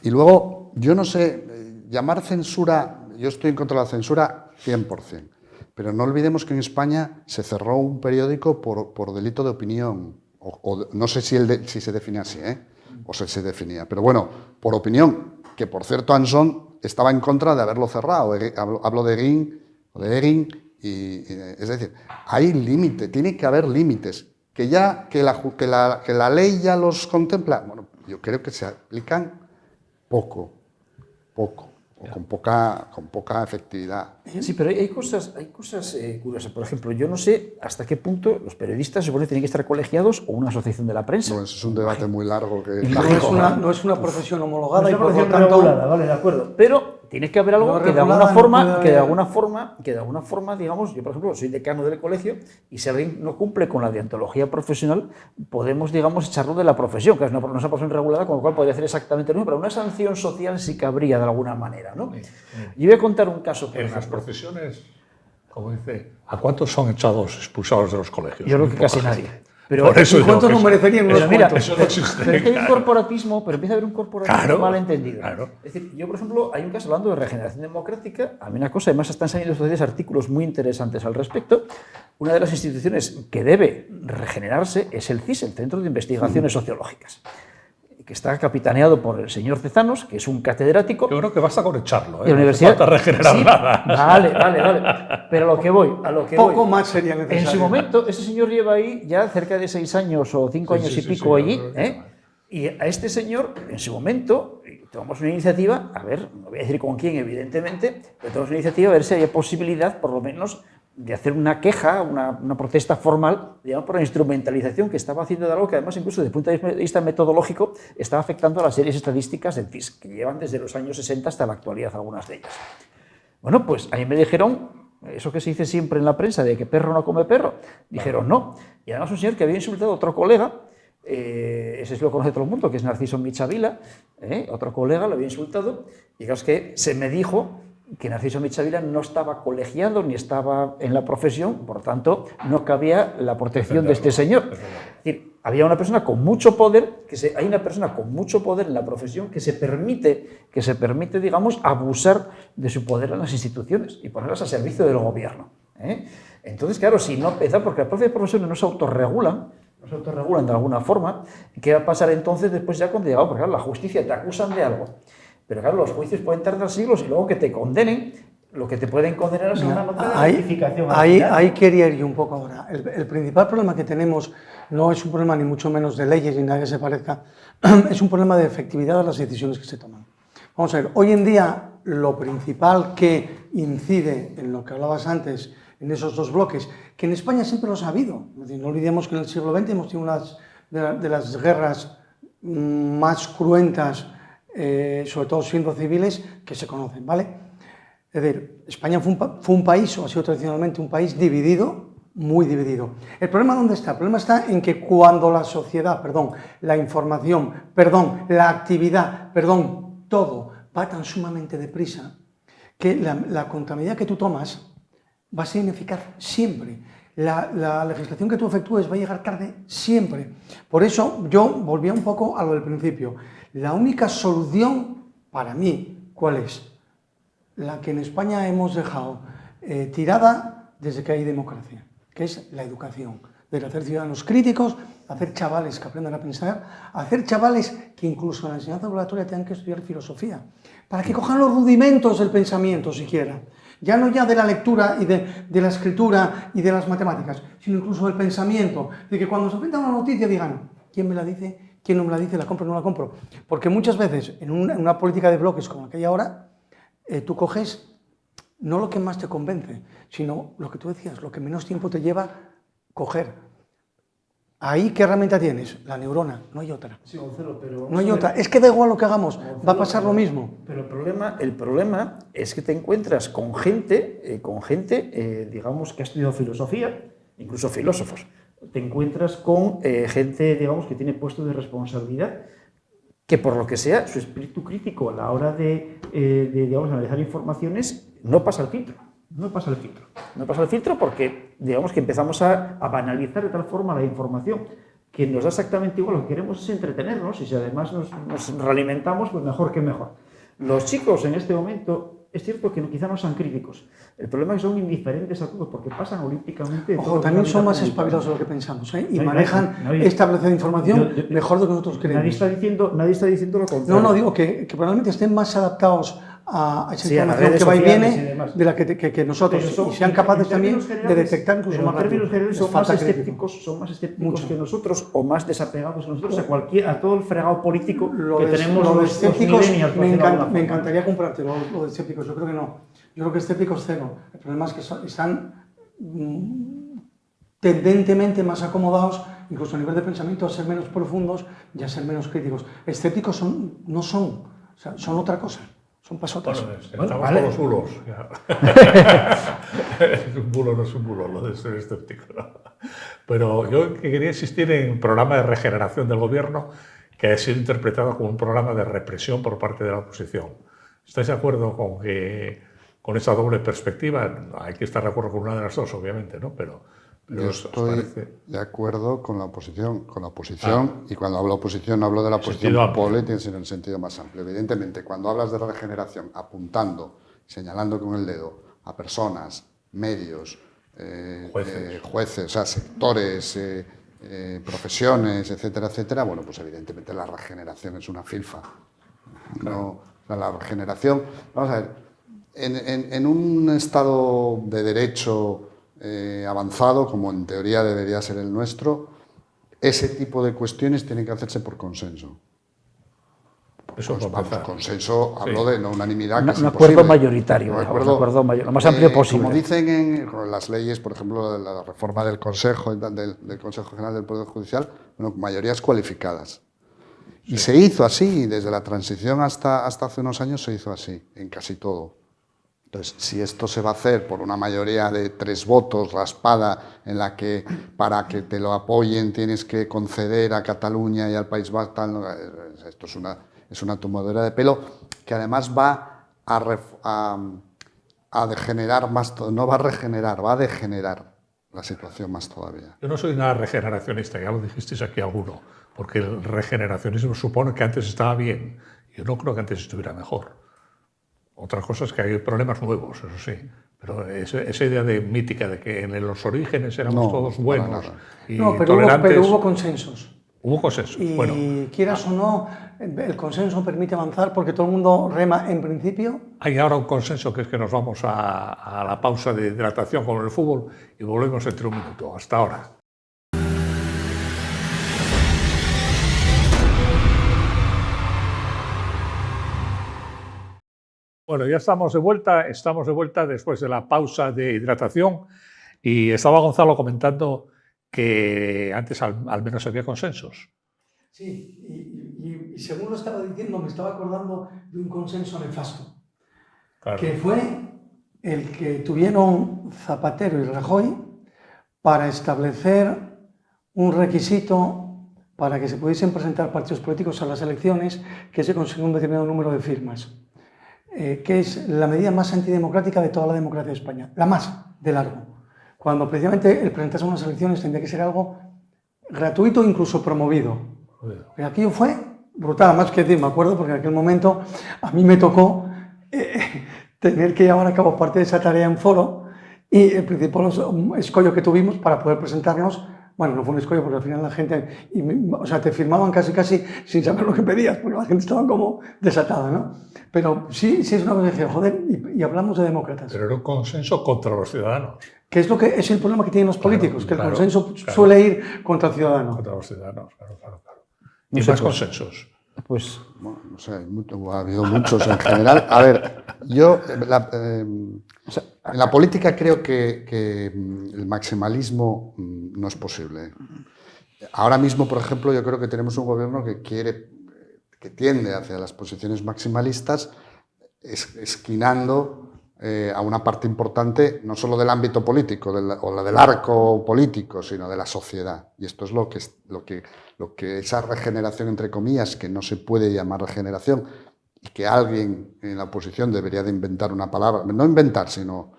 Y luego, yo no sé, llamar censura, yo estoy en contra de la censura 100%. Pero no olvidemos que en España se cerró un periódico por delito de opinión. No sé si se define así, o se definía. Pero bueno, por opinión, que por cierto Ansón estaba en contra de haberlo cerrado. Hablo de Erin, es decir, hay límite, tiene que haber límites. Que la ley ya los contempla, bueno, yo creo que se aplican poco. O con poca efectividad. Sí, pero hay cosas curiosas. Por ejemplo, yo no sé hasta qué punto los periodistas se supone que tienen que estar colegiados o una asociación de la prensa. Bueno, eso es un debate muy largo. No es una profesión homologada y por lo tanto... regulada, vale, de acuerdo. Pero tiene que haber algo que de alguna forma, digamos, yo por ejemplo soy decano del colegio y si alguien no cumple con la deontología profesional, podemos, digamos, echarlo de la profesión, que es una profesión regulada, con lo cual podría hacer exactamente lo mismo, pero una sanción social sí cabría de alguna manera, ¿no? Y voy a contar un caso. En las profesiones, como dice, ¿a cuántos son expulsados de los colegios? Yo creo que casi nadie. Pero ¿cuántos no merecerían unos cuantos? Eso no existe. Pero es que hay un corporatismo, pero empieza a haber un corporatismo mal entendido. Claro. Es decir, yo, por ejemplo, hay un caso hablando de regeneración democrática, a mí una cosa, además están saliendo estos días artículos muy interesantes al respecto. Una de las instituciones que debe regenerarse es el CIS, el Centro de Investigaciones Sociológicas, que está capitaneado por el señor Tezanos, que es un catedrático. Yo creo que basta con echarlo, de la universidad. No falta regenerar nada. Vale. Pero a lo que voy. Poco más sería necesario. En su momento, ese señor lleva ahí ya cerca de 6 años o 5 años y pico allí. Y a este señor, en su momento, tomamos una iniciativa, a ver, no voy a decir con quién, evidentemente, pero tomamos una iniciativa a ver si había posibilidad, por lo menos, de hacer una queja, una protesta formal, digamos, por la instrumentalización que estaba haciendo de algo que además incluso desde el punto de vista metodológico estaba afectando a las series estadísticas del CIS, que llevan desde los años 60 hasta la actualidad algunas de ellas. Bueno, pues a mí me dijeron, eso que se dice siempre en la prensa, de que perro no come perro, dijeron no. Y además un señor que había insultado a otro colega, ese lo conoce todo el mundo, que es Narciso Michavila, otro colega lo había insultado, y claro, es que se me dijo que Narciso Michavila no estaba colegiado ni estaba en la profesión, por tanto, no cabía la protección de este señor. Es decir, había una persona con mucho poder, hay una persona con mucho poder en la profesión que se permite, digamos, abusar de su poder en las instituciones y ponerlas a servicio del gobierno. Entonces, claro, si no empieza, porque las propias profesiones no se autorregulan de alguna forma, ¿qué va a pasar entonces después ya cuando llega? Porque claro, la justicia te acusan de algo, pero claro, los juicios pueden tardar siglos y luego que te condenen, lo que te pueden condenar es una nota de rectificación. Ahí quería ir yo un poco ahora. El principal problema que tenemos no es un problema ni mucho menos de leyes ni nada que se parezca, es un problema de efectividad de las decisiones que se toman. Vamos a ver, hoy en día lo principal que incide en lo que hablabas antes, en esos dos bloques, que en España siempre los ha habido. Es decir, no olvidemos que en el siglo XX hemos tenido una de las guerras más cruentas, sobre todo siendo civiles, que se conocen, ¿vale? Es decir, España fue un país, o ha sido tradicionalmente un país dividido, muy dividido. ¿El problema dónde está? El problema está en que cuando la sociedad, la información, la actividad, todo va tan sumamente deprisa, que la contabilidad que tú tomas va a ser ineficaz siempre. La legislación que tú efectúes va a llegar tarde siempre. Por eso yo volvía un poco a lo del principio. La única solución para mí, ¿cuál es? La que en España hemos dejado tirada desde que hay democracia, que es la educación. De hacer ciudadanos críticos, hacer chavales que aprendan a pensar, hacer chavales que incluso en la enseñanza obligatoria tengan que estudiar filosofía, para que cojan los rudimentos del pensamiento siquiera. Ya no ya de la lectura y de la escritura y de las matemáticas, sino incluso del pensamiento, de que cuando se enfrentan a una noticia digan, ¿quién me la dice? ¿Quién no me la dice? ¿La compro o no la compro? Porque muchas veces en una política de bloques como la que hay ahora, tú coges no lo que más te convence, sino lo que tú decías, lo que menos tiempo te lleva coger. Ahí, ¿qué herramienta tienes? La neurona, no hay otra. Sí, Gonzalo, pero no hay otra. Es que da igual lo que hagamos, Gonzalo, va a pasar lo mismo. Pero el problema es que te encuentras con gente, digamos, que ha estudiado filosofía, incluso filósofos. Te encuentras con gente, digamos, que tiene puestos de responsabilidad, que por lo que sea, su espíritu crítico a la hora de digamos, analizar informaciones no pasa el filtro. No pasa el filtro porque, digamos, que empezamos a banalizar de tal forma la información que nos da exactamente igual. Lo que queremos es entretenernos y si además nos realimentamos, pues mejor que mejor. Los chicos en este momento, es cierto que quizá no sean críticos. El problema es que son indiferentes a todo porque pasan olímpicamente... Ojo, también son más espabilados de lo que pensamos, ¿eh? Y manejan esta velocidad de información mejor de lo que nosotros creemos. Nadie está diciendo lo contrario. No, digo que probablemente estén más adaptados a esa información que va y viene de la que nosotros, y sean capaces también de detectar incluso más rápido. En términos generales son más escépticos que nosotros o más desapegados que nosotros a todo el fregado político que tenemos los escépticos. Me encantaría comprarte lo de escépticos, yo creo que no. Yo creo que escépticos cero. El problema es que están tendentemente más acomodados, incluso a nivel de pensamiento, a ser menos profundos y a ser menos críticos. Escépticos son otra cosa. Son pasotas. Bueno, estamos con los bulos. Es un bulo, no es un bulo, lo de ser escéptico, ¿no? Pero yo quería insistir en un programa de regeneración del gobierno que ha sido interpretado como un programa de represión por parte de la oposición. ¿Estáis de acuerdo con esa doble perspectiva? Hay que estar de acuerdo con una de las dos, obviamente, ¿no? Pero yo estoy de acuerdo con la oposición, y cuando hablo de oposición no hablo de la oposición política, sino en el sentido más amplio. Evidentemente, cuando hablas de la regeneración, apuntando, señalando con el dedo a personas, medios, jueces, o sea, sectores, profesiones, etcétera, bueno, pues evidentemente la regeneración es una filfa. No, la regeneración, vamos a ver, en un estado de derecho avanzado, como en teoría debería ser el nuestro, ese tipo de cuestiones tienen que hacerse por consenso. Eso pues, vamos, consenso, hablo de no unanimidad. Un acuerdo mayoritario, lo más amplio posible. Como dicen en las leyes, por ejemplo, de la reforma del Consejo, del Consejo General del Poder Judicial, bueno, mayorías cualificadas. Y se hizo así, desde la transición hasta hace unos años se hizo así, en casi todo. Entonces, si esto se va a hacer por una mayoría de 3 votos raspada, en la que para que te lo apoyen tienes que conceder a Cataluña y al País Vasco, esto es una tomadura de pelo que además va a degenerar más, no va a regenerar, va a degenerar la situación más todavía. Yo no soy nada regeneracionista, ya lo dijisteis aquí alguno, porque el regeneracionismo supone que antes estaba bien. Yo no creo que antes estuviera mejor. Otra cosa es que hay problemas nuevos, eso sí. Pero esa idea mítica de que en los orígenes éramos todos buenos y tolerantes... Pero hubo consensos. Hubo consensos. Y bueno, quieras o no, el consenso permite avanzar porque todo el mundo rema en principio. Hay ahora un consenso que es que nos vamos a la pausa de hidratación con el fútbol y volvemos entre un minuto. Hasta ahora. Bueno, ya estamos de vuelta después de la pausa de hidratación y estaba Gonzalo comentando que antes al menos había consensos. Sí, y según lo estaba diciendo, me estaba acordando de un consenso nefasto, Claro. que fue el que tuvieron Zapatero y Rajoy para establecer un requisito para que se pudiesen presentar partidos políticos a las elecciones, que se consiguió un determinado número de firmas. Que es la medida más antidemocrática de toda la democracia de España, la más de largo. Cuando precisamente el presentarse a unas elecciones tendría que ser algo gratuito, incluso promovido. Pero aquello fue brutal, más que decir, me acuerdo, porque en aquel momento a mí me tocó tener que llevar a cabo parte de esa tarea en foro y el principal escollo que tuvimos para poder presentarnos, bueno, no fue un escollo porque al final la gente, o sea, te firmaban casi sin saber lo que pedías, porque la gente estaba como desatada, ¿no? Pero sí es una cosa que decía, joder, y hablamos de demócratas. Pero era un consenso contra los ciudadanos. Que es el problema que tienen los políticos, que el claro, consenso suele ir contra el ciudadano. Contra los ciudadanos, claro. No ¿Y sé, más pues, consensos? Pues, Bueno, no sé, ha habido muchos en general. A ver, yo en la política creo que el maximalismo no es posible. Ahora mismo, por ejemplo, yo creo que tenemos un gobierno que tiende hacia las posiciones maximalistas, esquinando a una parte importante, no solo del ámbito político o la del arco político, sino de la sociedad. Y esto es lo que esa regeneración, entre comillas, que no se puede llamar regeneración, y que alguien en la oposición debería de inventar una palabra, no inventar, sino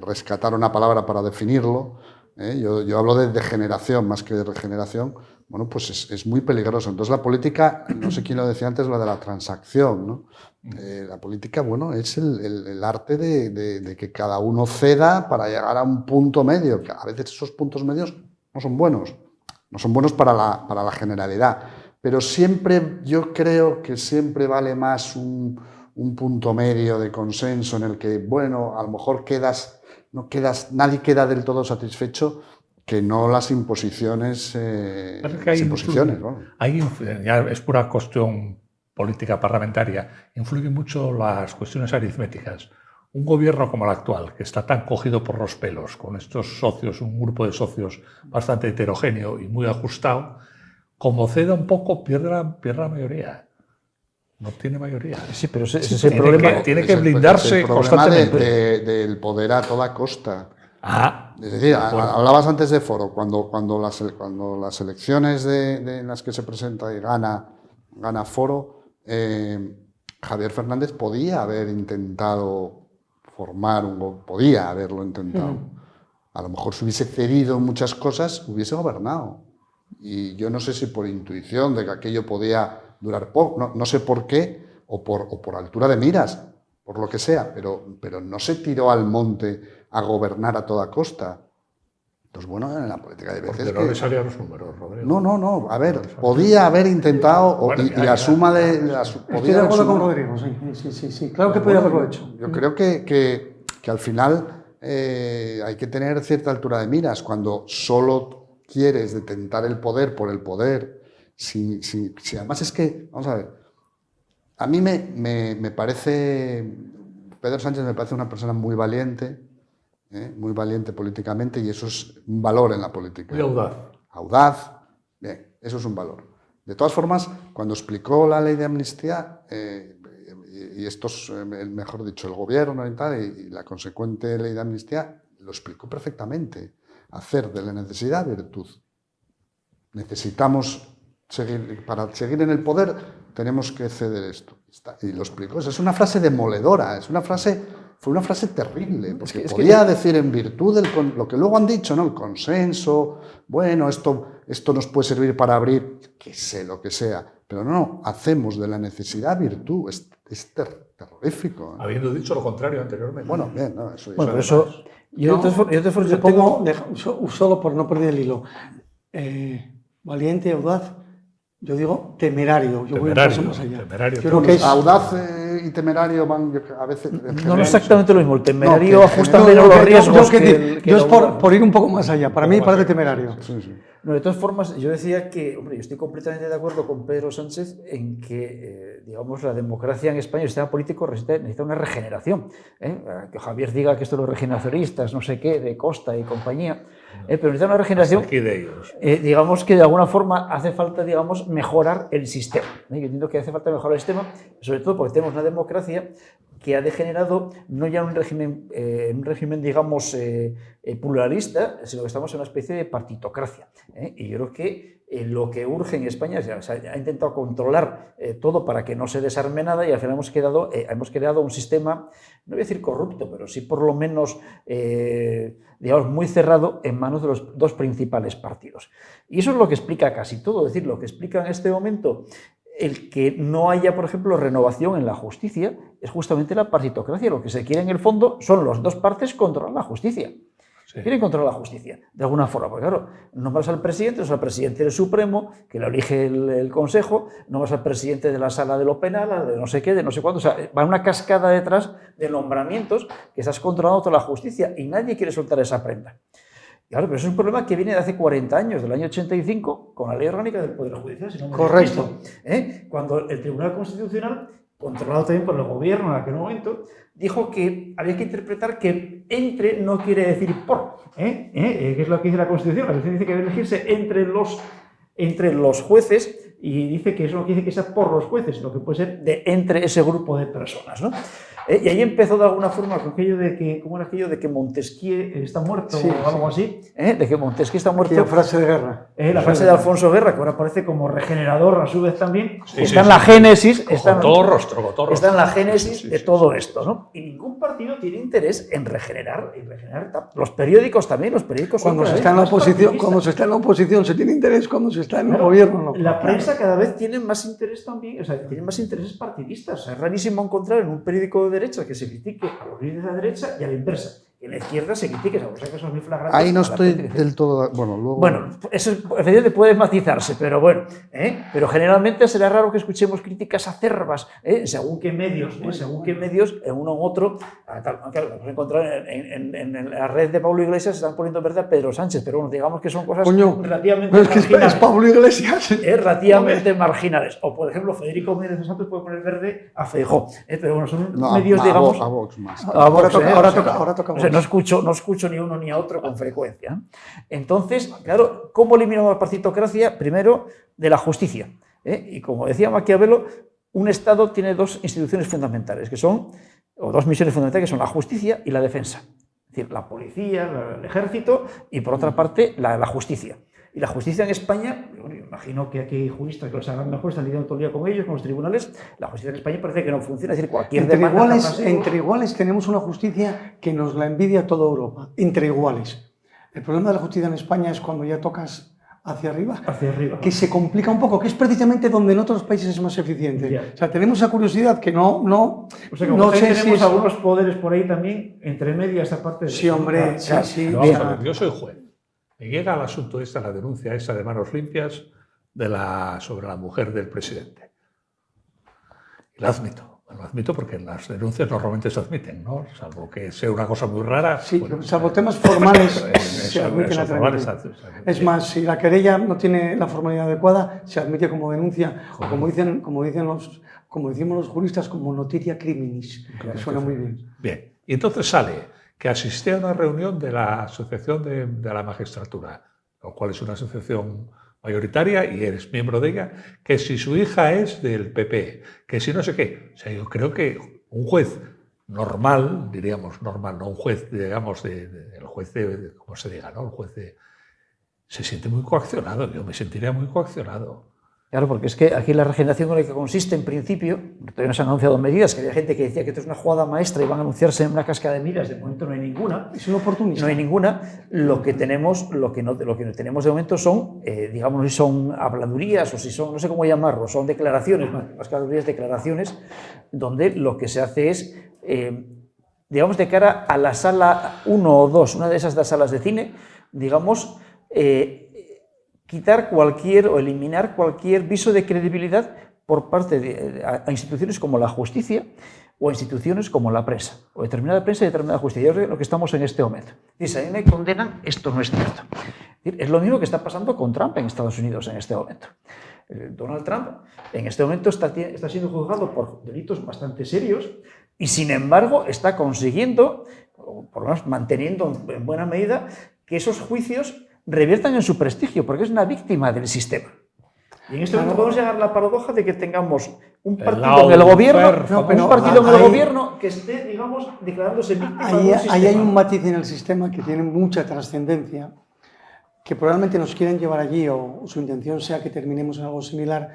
rescatar una palabra para definirlo. Yo hablo de degeneración más que de regeneración. Bueno, pues es muy peligroso. Entonces la política, no sé quién lo decía antes, la de la transacción, ¿no? La política, bueno, es el arte de que cada uno ceda para llegar a un punto medio, que a veces esos puntos medios no son buenos para la generalidad, pero siempre, yo creo que siempre vale más un punto medio de consenso en el que, bueno, a lo mejor nadie queda del todo satisfecho, que no las imposiciones, ¿no? Ya es pura cuestión política parlamentaria, influyen mucho las cuestiones aritméticas. Un gobierno como el actual, que está tan cogido por los pelos, con estos socios, un grupo de socios bastante heterogéneo y muy ajustado, como ceda un poco, pierde la mayoría. No tiene mayoría. sí, pero ese es el problema. Tiene que blindarse el problema constantemente. del poder a toda costa. Ah, Es decir, hablabas antes de foro, cuando las elecciones en las que se presenta y gana foro, Javier Fernández podía haber intentado podía haberlo intentado. A lo mejor si hubiese cedido en muchas cosas, hubiese gobernado. Y yo no sé si por intuición de que aquello podía durar poco, no sé por qué, o por altura de miras, por lo que sea, pero no se tiró al monte a gobernar a toda costa. Entonces, bueno, en la política de veces... porque no le salían los números, Rodrigo. No, a ver, podía haber intentado, Bueno, y la suma de... Estoy de acuerdo con Rodrigo, sí, claro que podía haberlo hecho. Yo creo que al final hay que tener cierta altura de miras. Cuando solo quieres detentar el poder por el poder, si además es que, vamos a ver, a mí me parece, Pedro Sánchez me parece una persona muy valiente políticamente, y eso es un valor en la política. Muy audaz. Audaz, bien, eso es un valor. De todas formas, cuando explicó la ley de amnistía, y estos, mejor dicho, el gobierno y tal, y la consecuente ley de amnistía lo explicó perfectamente. Hacer de la necesidad virtud. Necesitamos seguir, para seguir en el poder tenemos que ceder esto. Y lo explicó. Es una frase demoledora, fue una frase terrible, porque podía decir en virtud lo que luego han dicho, ¿no? El consenso, bueno, esto nos puede servir para abrir, que sé, lo que sea, pero no, hacemos de la necesidad virtud, es terrorífico, ¿no? Habiendo dicho lo contrario anteriormente. Bueno, bien, no, eso bueno, pero eso... Yo pongo, solo por no perder el hilo, valiente, audaz, yo digo temerario, yo voy un paso más allá. Temerario, yo creo que audaz y temerario van a veces... No es exactamente lo mismo, el temerario ajusta menos los riesgos yo es por ir un poco más allá, para mí me parece temerario. Sí. No, de todas formas, yo decía que, hombre, yo estoy completamente de acuerdo con Pedro Sánchez en que, digamos, la democracia en España, el sistema político necesita una regeneración. Que Javier diga que esto de los regeneracionistas, no sé qué, de Costa y compañía, pero necesita una regeneración. Aquí de ellos. Digamos que de alguna forma hace falta, digamos, mejorar el sistema. Yo entiendo que hace falta mejorar el sistema, sobre todo porque tenemos una democracia que ha degenerado no ya en un régimen digamos, pluralista, sino que estamos en una especie de partitocracia. Y yo creo que lo que urge en España, ha intentado controlar todo para que no se desarme nada y al final hemos creado un sistema, no voy a decir corrupto, pero sí por lo menos, digamos, muy cerrado en manos de los dos principales partidos. Y eso es lo que explica casi todo, es decir, lo que explica en este momento el que no haya, por ejemplo, renovación en la justicia es justamente la partitocracia. Lo que se quiere en el fondo son las dos partes controlar la justicia. Sí. Quieren controlar la justicia, de alguna forma. Porque claro, no vas al presidente, es al presidente del Supremo, que lo elige el Consejo, no vas al presidente de la Sala de lo Penal, de no sé qué, de no sé cuánto. O sea, va una cascada detrás de nombramientos que estás controlando toda la justicia y nadie quiere soltar esa prenda. Claro, pero eso es un problema que viene de hace 40 años, del año 85, con la Ley Orgánica del Poder Judicial. Si no me correcto. Cuando el Tribunal Constitucional, controlado también por el gobierno en aquel momento, dijo que había que interpretar que entre no quiere decir por. Que es lo que dice la Constitución. La Constitución dice que debe elegirse entre los jueces y dice que eso no quiere decir que sea por los jueces, sino que puede ser de entre ese grupo de personas, ¿no? Y ahí empezó de alguna forma con aquello de que, ¿cómo era aquello de que Montesquieu está muerto o algo así? De que Montesquieu está muerto. La frase de Guerra. La frase de Alfonso Guerra, que ahora aparece como regenerador a su vez también. Está en la génesis. Está en la génesis de todo esto, ¿no? Y ningún partido tiene interés en regenerar. Los periódicos también, los periódicos cuando se está en la oposición, se tiene interés, cuando se está en el gobierno no. La prensa cada vez tiene más interés también, o sea, tiene más intereses partidistas. Es rarísimo encontrar en un periódico de derecha que se critique a los líderes de la derecha y a la inversa. Y en la izquierda se critique, o sea, que son muy flagrantes. Ahí no estoy del todo... Bueno, eso efectivamente puede matizarse, pero bueno, pero generalmente será raro que escuchemos críticas acerbas, según qué medios, en uno u otro. Claro, vamos a encontrar en la red de Pablo Iglesias se están poniendo en verde a Pedro Sánchez, pero bueno, digamos que son cosas relativamente marginales. Es Pablo Iglesias. Relativamente marginales. O, por ejemplo, Federico Méndez Santos puede poner verde a Feijóo. Pero bueno, son medios, digamos... A Vox más. Ahora toca. No escucho ni uno ni a otro con frecuencia. Entonces, claro, ¿cómo eliminamos la partitocracia? Primero, de la justicia. Y como decía Maquiavelo, un Estado tiene dos instituciones fundamentales, o dos misiones fundamentales, que son la justicia y la defensa. Es decir, la policía, el ejército y, por otra parte, la justicia. Y la justicia en España, bueno, imagino que aquí hay juristas que lo sabrán mejor, están lidiando todo el día con ellos, con los tribunales. La justicia en España parece que no funciona, es decir, cualquier demanda... Entre iguales tenemos una justicia que nos la envidia toda Europa, entre iguales. El problema de la justicia en España es cuando ya tocas hacia arriba, que se complica un poco, que es precisamente donde en otros países es más eficiente. Yeah. O sea, tenemos esa curiosidad que no sé si tenemos algunos poderes por ahí también, entre medio esta parte de... Sí, hombre, sí. Yo soy juez. Me llega al asunto la denuncia esa de manos limpias sobre la mujer del presidente. Y la admito. Lo admito porque las denuncias normalmente se admiten, ¿no? Salvo que sea una cosa muy rara. Sí, bueno, salvo temas formales se admiten la denuncia. Es más, si la querella no tiene la formalidad adecuada, se admite como denuncia, o como decimos los juristas, como noticia criminis, que suena muy bien. Bien, y entonces sale que asistí a una reunión de la Asociación de la Magistratura, lo cual es una asociación mayoritaria y eres miembro de ella, que si su hija es del PP, que si no sé qué. O sea, yo creo que un juez normal, diríamos normal, no un juez, digamos, el juez de, como se diga, ¿no? El juez se siente muy coaccionado, yo me sentiría muy coaccionado. Claro, porque es que aquí la regeneración en la que consiste, en principio, todavía no se han anunciado medidas, que había gente que decía que esto es una jugada maestra y van a anunciarse en una cascada de miras, de momento no hay ninguna. Es un oportunista. No hay ninguna. Lo que tenemos de momento son, digamos, si son habladurías o si son, no sé cómo llamarlo, son declaraciones, más que habladurías, declaraciones, donde lo que se hace es, digamos, de cara a la sala 1 o 2, una de esas dos salas de cine, digamos, quitar cualquier o eliminar cualquier viso de credibilidad por parte de a instituciones como la justicia o a instituciones como la prensa, o determinada prensa y determinada justicia. Yo es lo que estamos en este momento. Dice, a mí me condenan, esto no es cierto. Es lo mismo que está pasando con Trump en Estados Unidos en este momento. Donald Trump en este momento está siendo juzgado por delitos bastante serios y sin embargo está consiguiendo, o por lo menos manteniendo en buena medida, que esos juicios reviertan en su prestigio, porque es una víctima del sistema. Y en este momento podemos llegar a la paradoja de que tengamos un partido en el gobierno, que esté, digamos, declarándose víctima del sistema. Ahí hay un matiz en el sistema que tiene mucha trascendencia, que probablemente nos quieren llevar allí, o su intención sea que terminemos en algo similar,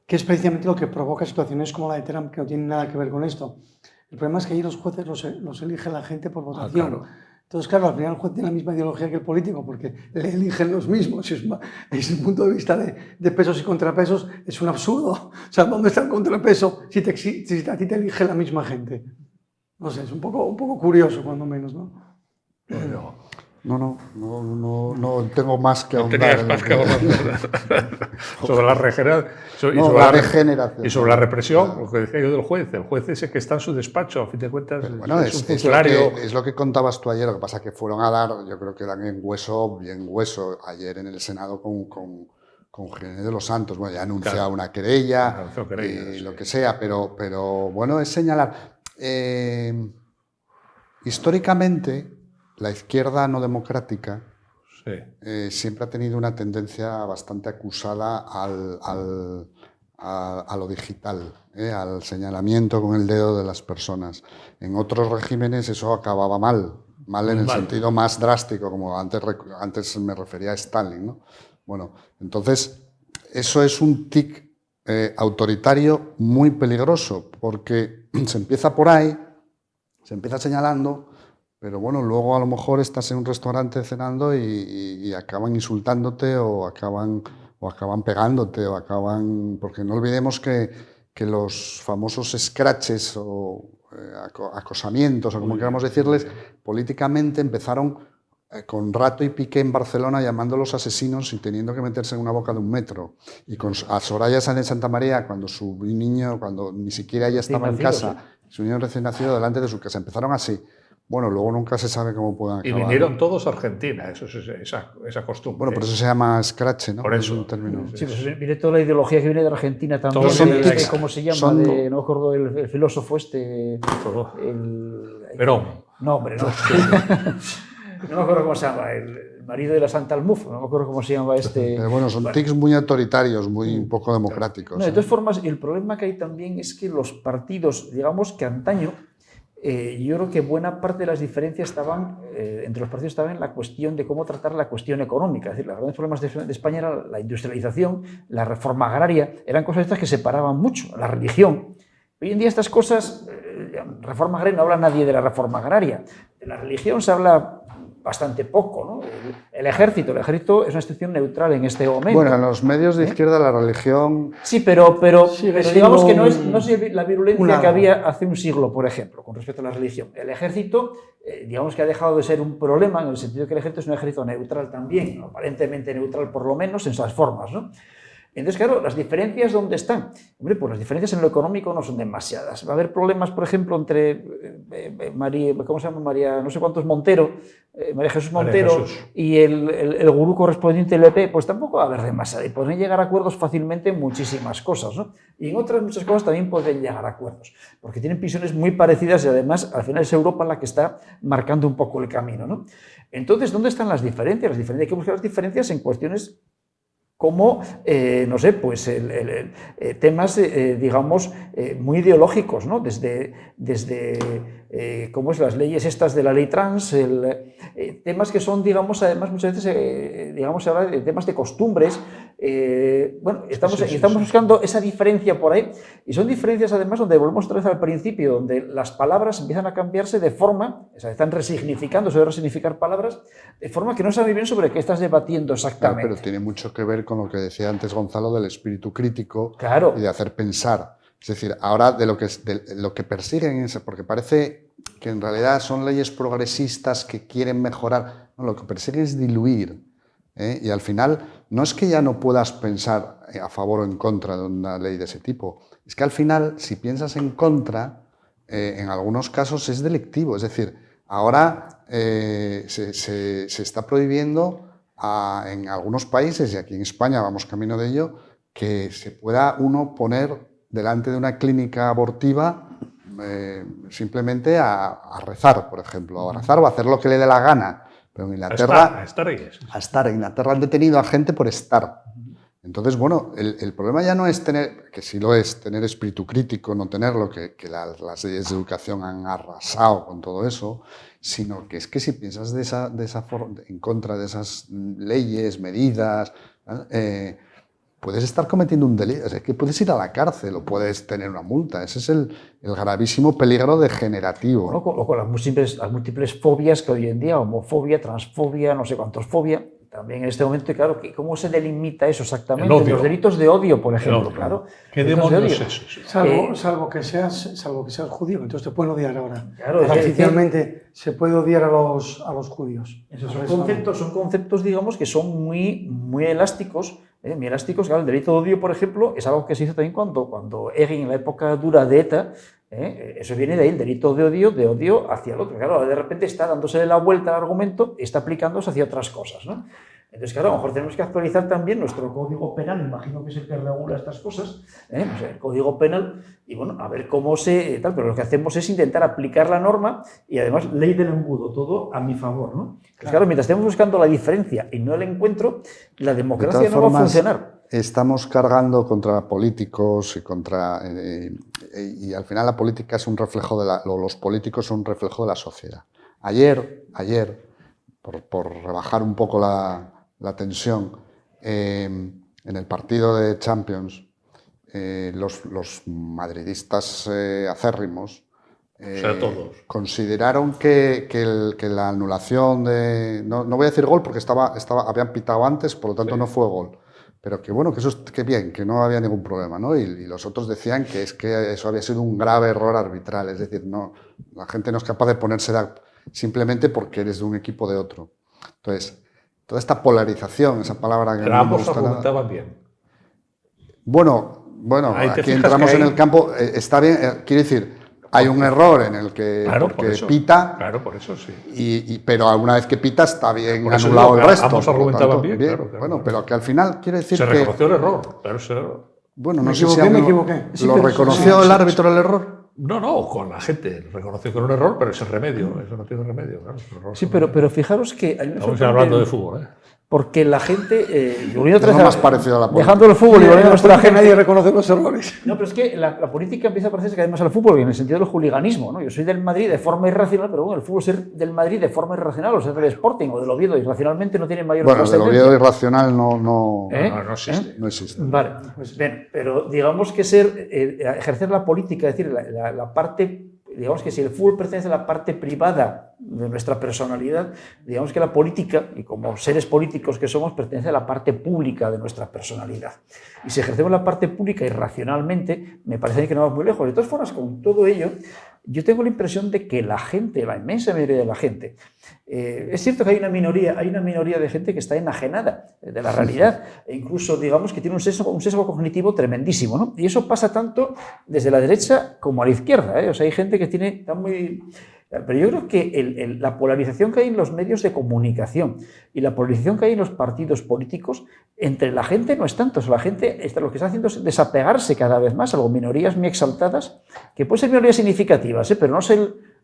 que es precisamente lo que provoca situaciones como la de Trump, que no tienen nada que ver con esto. El problema es que allí los jueces los elige la gente por votación. Claro. Entonces, claro, al final el juez tiene la misma ideología que el político, porque le eligen los mismos. Desde el punto de vista de pesos y contrapesos, es un absurdo. O sea, ¿dónde está el contrapeso si a ti te elige la misma gente? No sé, es un poco curioso, cuando menos, ¿no? No tengo más que ahondar. Tenías más que ahondar sobre la regeneración y sobre la represión, lo que decía yo del juez. El juez ese que está en su despacho, a fin de cuentas, bueno, es un funcionario. Es lo que contabas tú ayer, lo que pasa es que fueron a dar, yo creo que dan bien hueso, ayer en el Senado con Jiménez de los Santos. Bueno, ya ha anunciado una querella, y lo que sea, pero bueno, es señalar. Históricamente, la izquierda no democrática siempre ha tenido una tendencia bastante acusada a lo digital, al señalamiento con el dedo de las personas. En otros regímenes eso acababa mal en el sentido más drástico, como antes me refería a Stalin, ¿no? Bueno, entonces eso es un tic autoritario muy peligroso, porque se empieza por ahí, se empieza señalando. Pero bueno, luego a lo mejor estás en un restaurante cenando y acaban insultándote o acaban pegándote porque no olvidemos que los famosos scratches o acosamientos o como queramos decirles, políticamente empezaron con Rato y Piqué en Barcelona llamándolos asesinos y teniendo que meterse en una boca de 1 metro. Y a Soraya Sáenz de Santa María, cuando su niño, cuando ni siquiera ella estaba en casa, su niño recién nacido delante de su casa, empezaron así. Bueno, luego nunca se sabe cómo puedan acabar. Y vinieron todos a Argentina, eso es esa costumbre. Bueno, por eso se llama scratch, ¿no? Por eso. Es un término. Sí, pues viene toda la ideología que viene de Argentina también. ¿Cómo se llama? No me acuerdo el filósofo este. Perón. No, hombre, no. No me acuerdo cómo se llama. El marido de la Santa Almufa, no me acuerdo cómo se llama este. Pero bueno, son tics muy autoritarios, muy poco democráticos. No, de todas formas, el problema que hay también es que los partidos, digamos que antaño, yo creo que buena parte de las diferencias estaban, entre los partidos estaban en la cuestión de cómo tratar la cuestión económica. Es decir, los grandes problemas de España eran la industrialización, la reforma agraria, eran cosas estas que separaban mucho, la religión. Hoy en día estas cosas, reforma agraria, no habla nadie de la reforma agraria. De la religión se habla bastante poco, ¿no? El ejército es una institución neutral en este momento. Bueno, en los medios de izquierda la religión... Sí, pero digamos que no es la virulencia que había hace un siglo, por ejemplo, con respecto a la religión. El ejército, digamos que ha dejado de ser un problema en el sentido de que el ejército es un ejército neutral también, aparentemente neutral por lo menos en sus formas, ¿no? Entonces, claro, las diferencias, ¿dónde están? Hombre, pues las diferencias en lo económico no son demasiadas. Va a haber problemas, por ejemplo, entre María, ¿cómo se llama? María, no sé cuántos Montero, María Jesús Montero y el gurú correspondiente del EP, pues tampoco va a haber demasiada. Y podrían llegar a acuerdos fácilmente en muchísimas cosas, ¿no? Y en otras muchas cosas también podrían llegar a acuerdos, porque tienen visiones muy parecidas y además, al final es Europa la que está marcando un poco el camino, ¿no? Entonces, ¿dónde están las diferencias? Hay que buscar las diferencias en cuestiones como, no sé, pues temas, digamos, muy ideológicos, ¿no? Desde ¿cómo es? Las leyes estas de la ley trans, temas que son, digamos, además muchas veces, digamos, se habla de temas de costumbres. Bueno, estamos buscando esa diferencia por ahí, y son diferencias además donde volvemos otra vez al principio, donde las palabras empiezan a cambiarse de forma, o sea, están resignificando, se debe resignificar palabras, de forma que no sabes bien sobre qué estás debatiendo exactamente. Claro, pero tiene mucho que ver con lo que decía antes Gonzalo del espíritu crítico, claro, y de hacer pensar. Es decir, ahora de lo que persiguen, porque parece que en realidad son leyes progresistas que quieren mejorar, no, lo que persiguen es diluir. Y al final no es que ya no puedas pensar a favor o en contra de una ley de ese tipo, es que al final si piensas en contra, en algunos casos es delictivo. Es decir, ahora se está prohibiendo en algunos países, y aquí en España vamos camino de ello, que se pueda uno poner delante de una clínica abortiva simplemente a rezar, por ejemplo, a rezar o a hacer lo que le dé la gana. Pero en Inglaterra, a estar. En Inglaterra han detenido a gente por estar. Entonces, bueno, el problema ya no es tener, que sí lo es, tener espíritu crítico, no tenerlo, que las leyes de educación han arrasado con todo eso, sino que es que si piensas de esa forma, en contra de esas leyes, medidas, puedes estar cometiendo un delito, o sea, que puedes ir a la cárcel o puedes tener una multa. Ese es el gravísimo peligro degenerativo. Bueno, con las múltiples fobias que hoy en día, homofobia, transfobia, no sé cuántos fobia, también en este momento, claro, ¿cómo se delimita eso exactamente? Los delitos de odio, por ejemplo, claro. ¿Qué demonios es eso? Salvo que seas judío, entonces te pueden odiar ahora. Claro, oficialmente se puede odiar a los judíos. Esos son conceptos, digamos, que son muy elásticos. Muy elásticos. Claro, el delito de odio, por ejemplo, es algo que se hizo también cuando Egin, en la época dura de ETA, eso viene de ahí, el delito de odio hacia el otro. Claro, de repente está dándose la vuelta al argumento, está aplicándose hacia otras cosas, ¿no? Entonces, claro, a lo mejor tenemos que actualizar también nuestro código penal, imagino que es el que regula estas cosas, o sea, el código penal, y bueno, a ver cómo tal, pero lo que hacemos es intentar aplicar la norma y además ley del embudo, todo a mi favor, ¿no? Pues claro, mientras estemos buscando la diferencia y no el encuentro, la democracia no va a funcionar. Estamos cargando contra políticos y al final la política es un reflejo los políticos son un reflejo de la sociedad. Ayer, por rebajar un poco la tensión, en el partido de Champions, los madridistas acérrimos consideraron que la anulación no voy a decir gol porque habían pitado antes, por lo tanto no fue gol, pero que bueno, que bien, que no había ningún problema, ¿no? Y los otros decían que eso había sido un grave error arbitral, es decir, la gente no es capaz de ponerse simplemente porque eres de un equipo o de otro. Entonces, toda esta polarización, esa palabra que pero no ambos me gusta argumentaban nada. bien. Bueno, aquí entramos en el campo, está bien, quiero decir, hay un error en el que pita, claro, por eso sí. pero alguna vez que pita está bien por eso anulado el resto. Ambos argumentaban bien. Claro. Bueno, pero que al final quiere decir se que... reconoció el error, claro, ese error. Bueno, no sé si me equivoqué. ¿Lo reconoció el árbitro el error? No, con la gente. Reconoció que era un error, pero es el remedio. Eso no tiene remedio. Claro, sí, pero fijaros que... Estamos hablando de fútbol, Porque la gente... más parecido a la política. Dejando el fútbol y volviendo a nuestra gente... Nadie reconoce los errores. No, pero es que la política empieza a parecerse cada vez más al fútbol, en el sentido del juliganismo, ¿no? Yo soy del Madrid de forma irracional, pero bueno, el fútbol ser del Madrid de forma irracional, o ser del Sporting o del Oviedo irracionalmente no tiene mayor trascendencia. Bueno, del Oviedo irracional no existe. No existe. Vale, pues bien, pero digamos que ejercer la política, es decir, la parte... Digamos que si el fútbol pertenece a la parte privada de nuestra personalidad, digamos que la política, y como seres políticos que somos, pertenece a la parte pública de nuestra personalidad. Y si ejercemos la parte pública irracionalmente, me parece que no vamos muy lejos. De todas formas, con todo ello, yo tengo la impresión de que la gente, la inmensa mayoría de la gente, es cierto que hay una minoría de gente que está enajenada de la realidad, e incluso digamos que tiene un sesgo cognitivo tremendísimo, ¿no? Y eso pasa tanto desde la derecha como a la izquierda, ¿eh? O sea, hay gente que está muy... Pero yo creo que la polarización que hay en los medios de comunicación y la polarización que hay en los partidos políticos, entre la gente no es tanto. O sea, la gente lo que está haciendo es desapegarse cada vez más, algo minorías muy exaltadas, que pueden ser minorías significativas, pero no es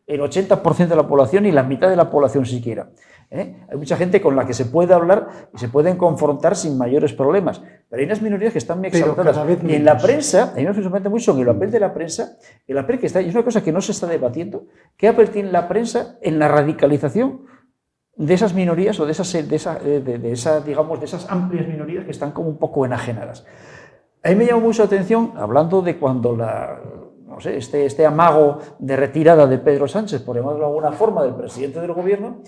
el 80% de la población y la mitad de la población siquiera. Hay mucha gente con la que se puede hablar y se pueden confrontar sin mayores problemas, pero hay unas minorías que están muy exaltadas. Y en la prensa, a mí me sorprende mucho en el papel de la prensa, el papel que está, y es una cosa que no se está debatiendo, ¿qué papel tiene la prensa en la radicalización de esas minorías o de esas amplias minorías que están como un poco enajenadas? A mí me llamó mucho la atención, hablando de cuando este amago de retirada de Pedro Sánchez, por llamarlo de alguna forma, del presidente del gobierno,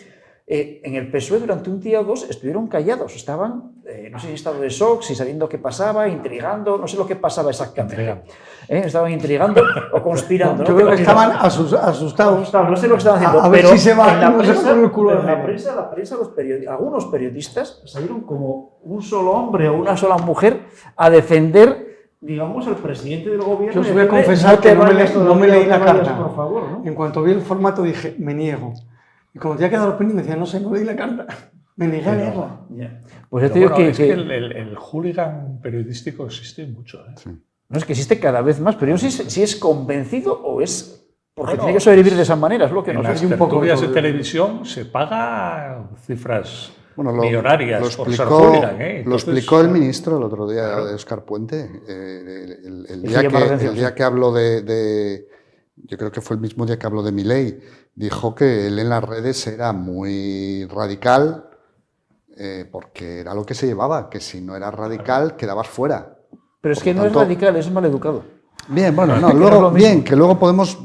en el PSOE durante un día o dos estuvieron callados, estaban, no sé si en estado de shock, si sabiendo qué pasaba, intrigando, no sé lo que pasaba exactamente. Estaban intrigando o conspirando. Yo creo que estaban asustados. No sé lo que estaban haciendo, a ver pero si se va, en la no se prensa, pone el culo en la prensa algunos periodistas salieron como un solo hombre o una sola mujer a defender, digamos, al presidente del gobierno. Yo os voy a confesar que no me leí la carta. Por favor, ¿no? En cuanto vi el formato dije, me niego. Y como tenía que dar opinión, me decía, no sé, no leí la carta. Me negué a leerla. Pues te digo es que el hooligan periodístico existe mucho. Sí. No, es que existe cada vez más, pero yo no sé si es convencido o es porque tiene que sobrevivir de esa manera, es lo que en nos las tertulias de televisión se paga cifras millonarias por ser hooligan. Lo explicó el ministro el otro día, de Óscar Puente, el día que habló yo creo que fue el mismo día que habló de Milei, dijo que él en las redes era muy radical porque era lo que se llevaba, que si no eras radical quedabas fuera. Pero es que no es radical, es maleducado. Bien, bueno, no, luego, bien, que luego podemos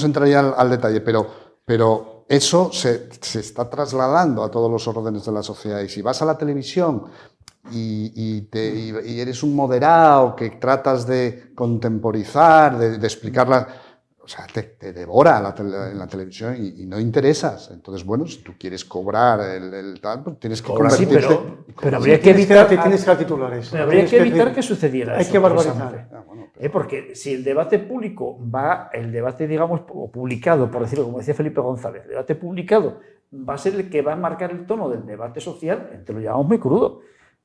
entrar ya al detalle, pero eso se está trasladando a todos los órdenes de la sociedad. Y si vas a la televisión y eres un moderado que tratas de contemporizar, de explicarla, o sea, te devora en la televisión y no interesas. Entonces, bueno, si tú quieres cobrar el tal, pues tienes que convertirte. Sí, pero habría que evitar tienes que dar titulares. Pero habría que evitar que sucediera eso. Hay que barbarizar. Porque si el debate público el debate, digamos, publicado, por decirlo, como decía Felipe González, el debate publicado va a ser el que va a marcar el tono del debate social, te lo llamamos muy crudo.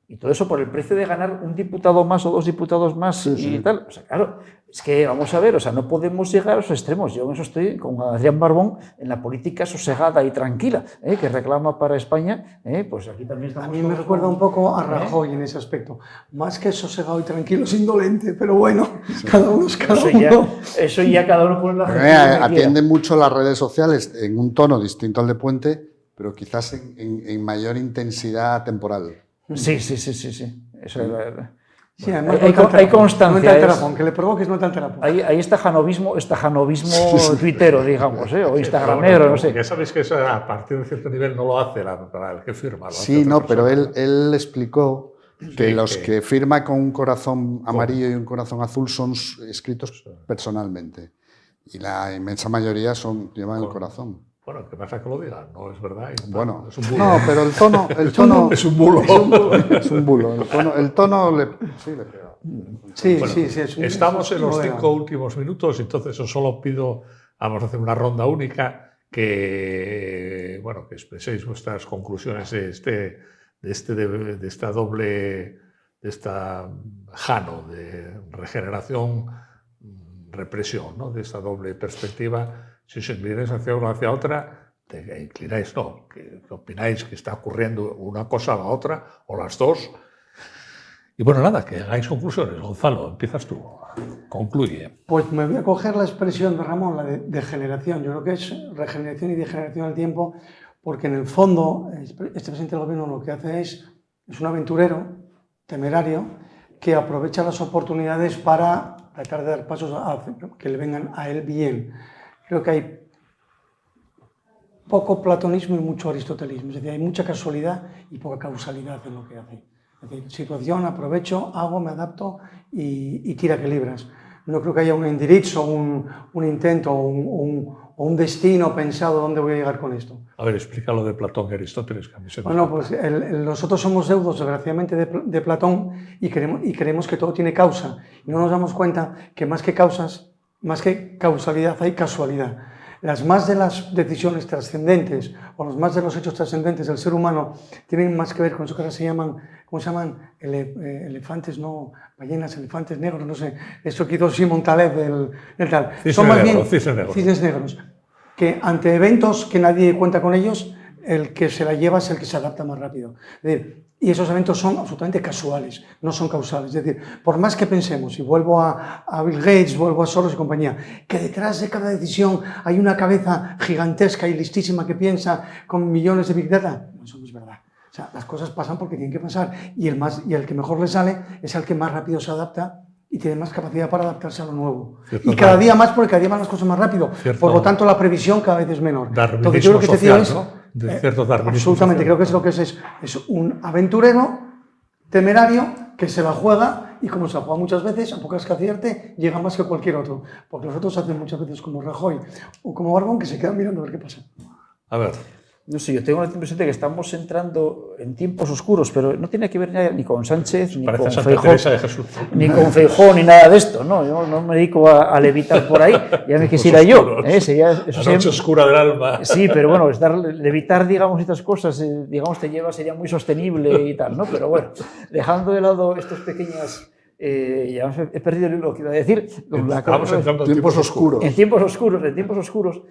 Y todo eso por el precio de ganar un diputado más o dos diputados más tal. O sea, claro, es que vamos a ver, o sea, no podemos llegar a esos extremos. Yo en eso estoy con Adrián Barbón en la política sosegada y tranquila, que reclama para España, pues aquí también estamos. A mí me recuerda un poco a Rajoy en ese aspecto. Más que sosegado y tranquilo, es indolente, pero bueno, cada uno es cada uno. Eso ya cada uno pone la gente. Atienden mucho las redes sociales en un tono distinto al de Puente, pero quizás en mayor intensidad temporal. Sí. Eso es verdad. Sí, además, hay constancia. Que le provoques no tan terapón. Ahí está janovismo tuitero, digamos, o instagramero, no sé. Ya sabéis que eso a partir de cierto nivel no lo hace para el que firma. Sí, no, pero él explicó que los que firma con un corazón amarillo y un corazón azul son escritos personalmente. Y la inmensa mayoría llevan el corazón. Bueno, ¿qué pasa que lo digan? No es verdad. Bueno, es un bulo. No, pero el tono es un bulo. Es un bulo. El tono le pega. Sí, bueno, estamos en los 5 últimos minutos, entonces os solo pido, vamos a hacer una ronda única, que expreséis vuestras conclusiones de esta jano de regeneración, represión, ¿no? De esta doble perspectiva. Si os inclináis hacia una o hacia otra, te inclináis, no, que opináis que está ocurriendo una cosa a la otra, o las dos. Y bueno, nada, que hagáis conclusiones. Gonzalo, empiezas tú. Concluye. Pues me voy a coger la expresión de Ramón, la de degeneración. Yo creo que es regeneración y degeneración al tiempo, porque en el fondo este presidente del gobierno lo que hace es un aventurero, temerario, que aprovecha las oportunidades para tratar de dar pasos que le vengan a él bien. Creo que hay poco platonismo y mucho aristotelismo, es decir, hay mucha casualidad y poca causalidad en lo que hace. Es decir, situación, aprovecho, hago, me adapto y tira que libras. No creo que haya un indirizzo, un intento o un destino pensado dónde voy a llegar con esto. A ver, explica lo de Platón y Aristóteles. Que a mí se bueno, pues nosotros somos deudos, desgraciadamente, de Platón y creemos que todo tiene causa. Y no nos damos cuenta que más que causalidad hay casualidad. Más de las decisiones trascendentes o más de los hechos trascendentes del ser humano tienen más que ver con eso que ahora se llaman, ¿cómo se llaman? Elefantes, no, ballenas, elefantes negros, no sé. Eso que hizo Simon Taleb del tal. Cisnes negros. Cisnes negros. que ante eventos que nadie cuenta con ellos, el que se la lleva es el que se adapta más rápido. Es decir, y esos eventos son absolutamente casuales, no son causales. Es decir, por más que pensemos, y vuelvo a Bill Gates, vuelvo a Soros y compañía, que detrás de cada decisión hay una cabeza gigantesca y listísima que piensa con millones de Big Data, eso no es verdad. O sea, las cosas pasan porque tienen que pasar, y el que mejor le sale es el que más rápido se adapta y tiene más capacidad para adaptarse a lo nuevo. Y cada día más, porque cada día van las cosas más rápido. Por lo tanto, la previsión cada vez es menor. Entonces, yo creo que este tío es... de cierto darwinismo absolutamente, social. creo que es lo que es un aventurero temerario que se la juega, y como se la juega muchas veces, a pocas que acierte, llega más que cualquier otro. Porque los otros hacen muchas veces como Rajoy o como Barbón, que se quedan mirando a ver qué pasa. A ver. No sé, yo tengo la impresión de que estamos entrando en tiempos oscuros, pero no tiene que ver ya ni con Sánchez, ni con Feijóo, ni con Feijóo, ni nada de esto. No, yo no me dedico a levitar por ahí, ya me quisiera yo. Sería, eso la noche oscura del alma. Sí, pero bueno, levitar, digamos, estas cosas, digamos, sería muy sostenible y tal, ¿no? Pero bueno, dejando de lado estas pequeñas... ya he perdido lo que iba a decir. Estamos entrando en tiempos oscuros. En tiempos oscuros,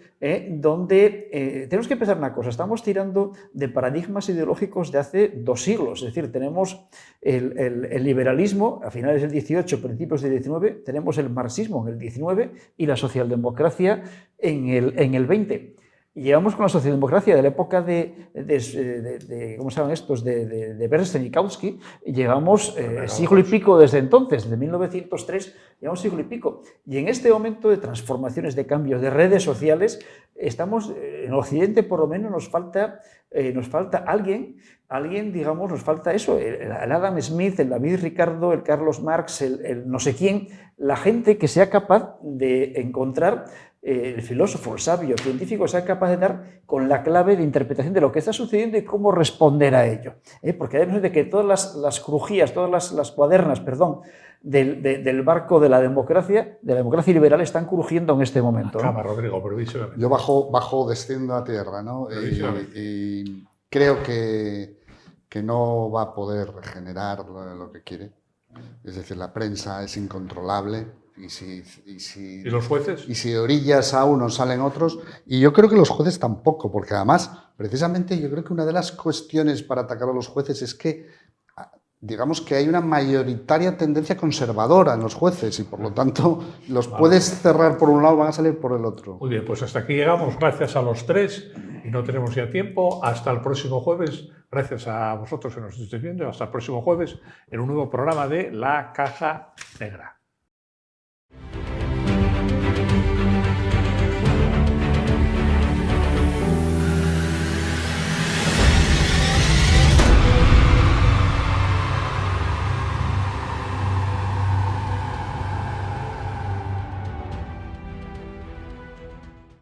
donde tenemos que pensar una cosa. Estamos tirando de paradigmas ideológicos de hace 2 siglos. Es decir, tenemos el liberalismo a finales del 18, principios del 19, tenemos el marxismo en el 19 y la socialdemocracia en el 20. Y llegamos con la socialdemocracia de la época ¿cómo se llaman estos? De Bernstein y Kautsky, y llegamos siglo y pico desde entonces, desde 1903, llevamos siglo y pico. Y en este momento de transformaciones, de cambios, de redes sociales, estamos, en Occidente por lo menos nos falta alguien, digamos, nos falta eso, el Adam Smith, el David Ricardo, el Carlos Marx, el no sé quién, la gente que sea capaz de encontrar, el filósofo, el sabio, el científico, sea capaz de dar con la clave de interpretación de lo que está sucediendo y cómo responder a ello. Porque además de que todas las crujías, todas las cuadernas, perdón, del barco de la democracia liberal están crujiendo en este momento. Acaba, ¿no? Rodrigo, previsiblemente. Yo bajo desciendo a tierra, ¿no? Y creo que no va a poder regenerar lo que quiere. Es decir, la prensa es incontrolable. ¿Y los jueces? Y si orillas a unos salen otros. Y yo creo que los jueces tampoco, porque además, precisamente, yo creo que una de las cuestiones para atacar a los jueces es que, digamos que hay una mayoritaria tendencia conservadora en los jueces y por lo tanto los puedes cerrar por un lado, van a salir por el otro. Muy bien, pues hasta aquí llegamos, gracias a los 3 y no tenemos ya tiempo. Hasta el próximo jueves, gracias a vosotros que nos estéis viendo, hasta el próximo jueves en un nuevo programa de La Caja Negra.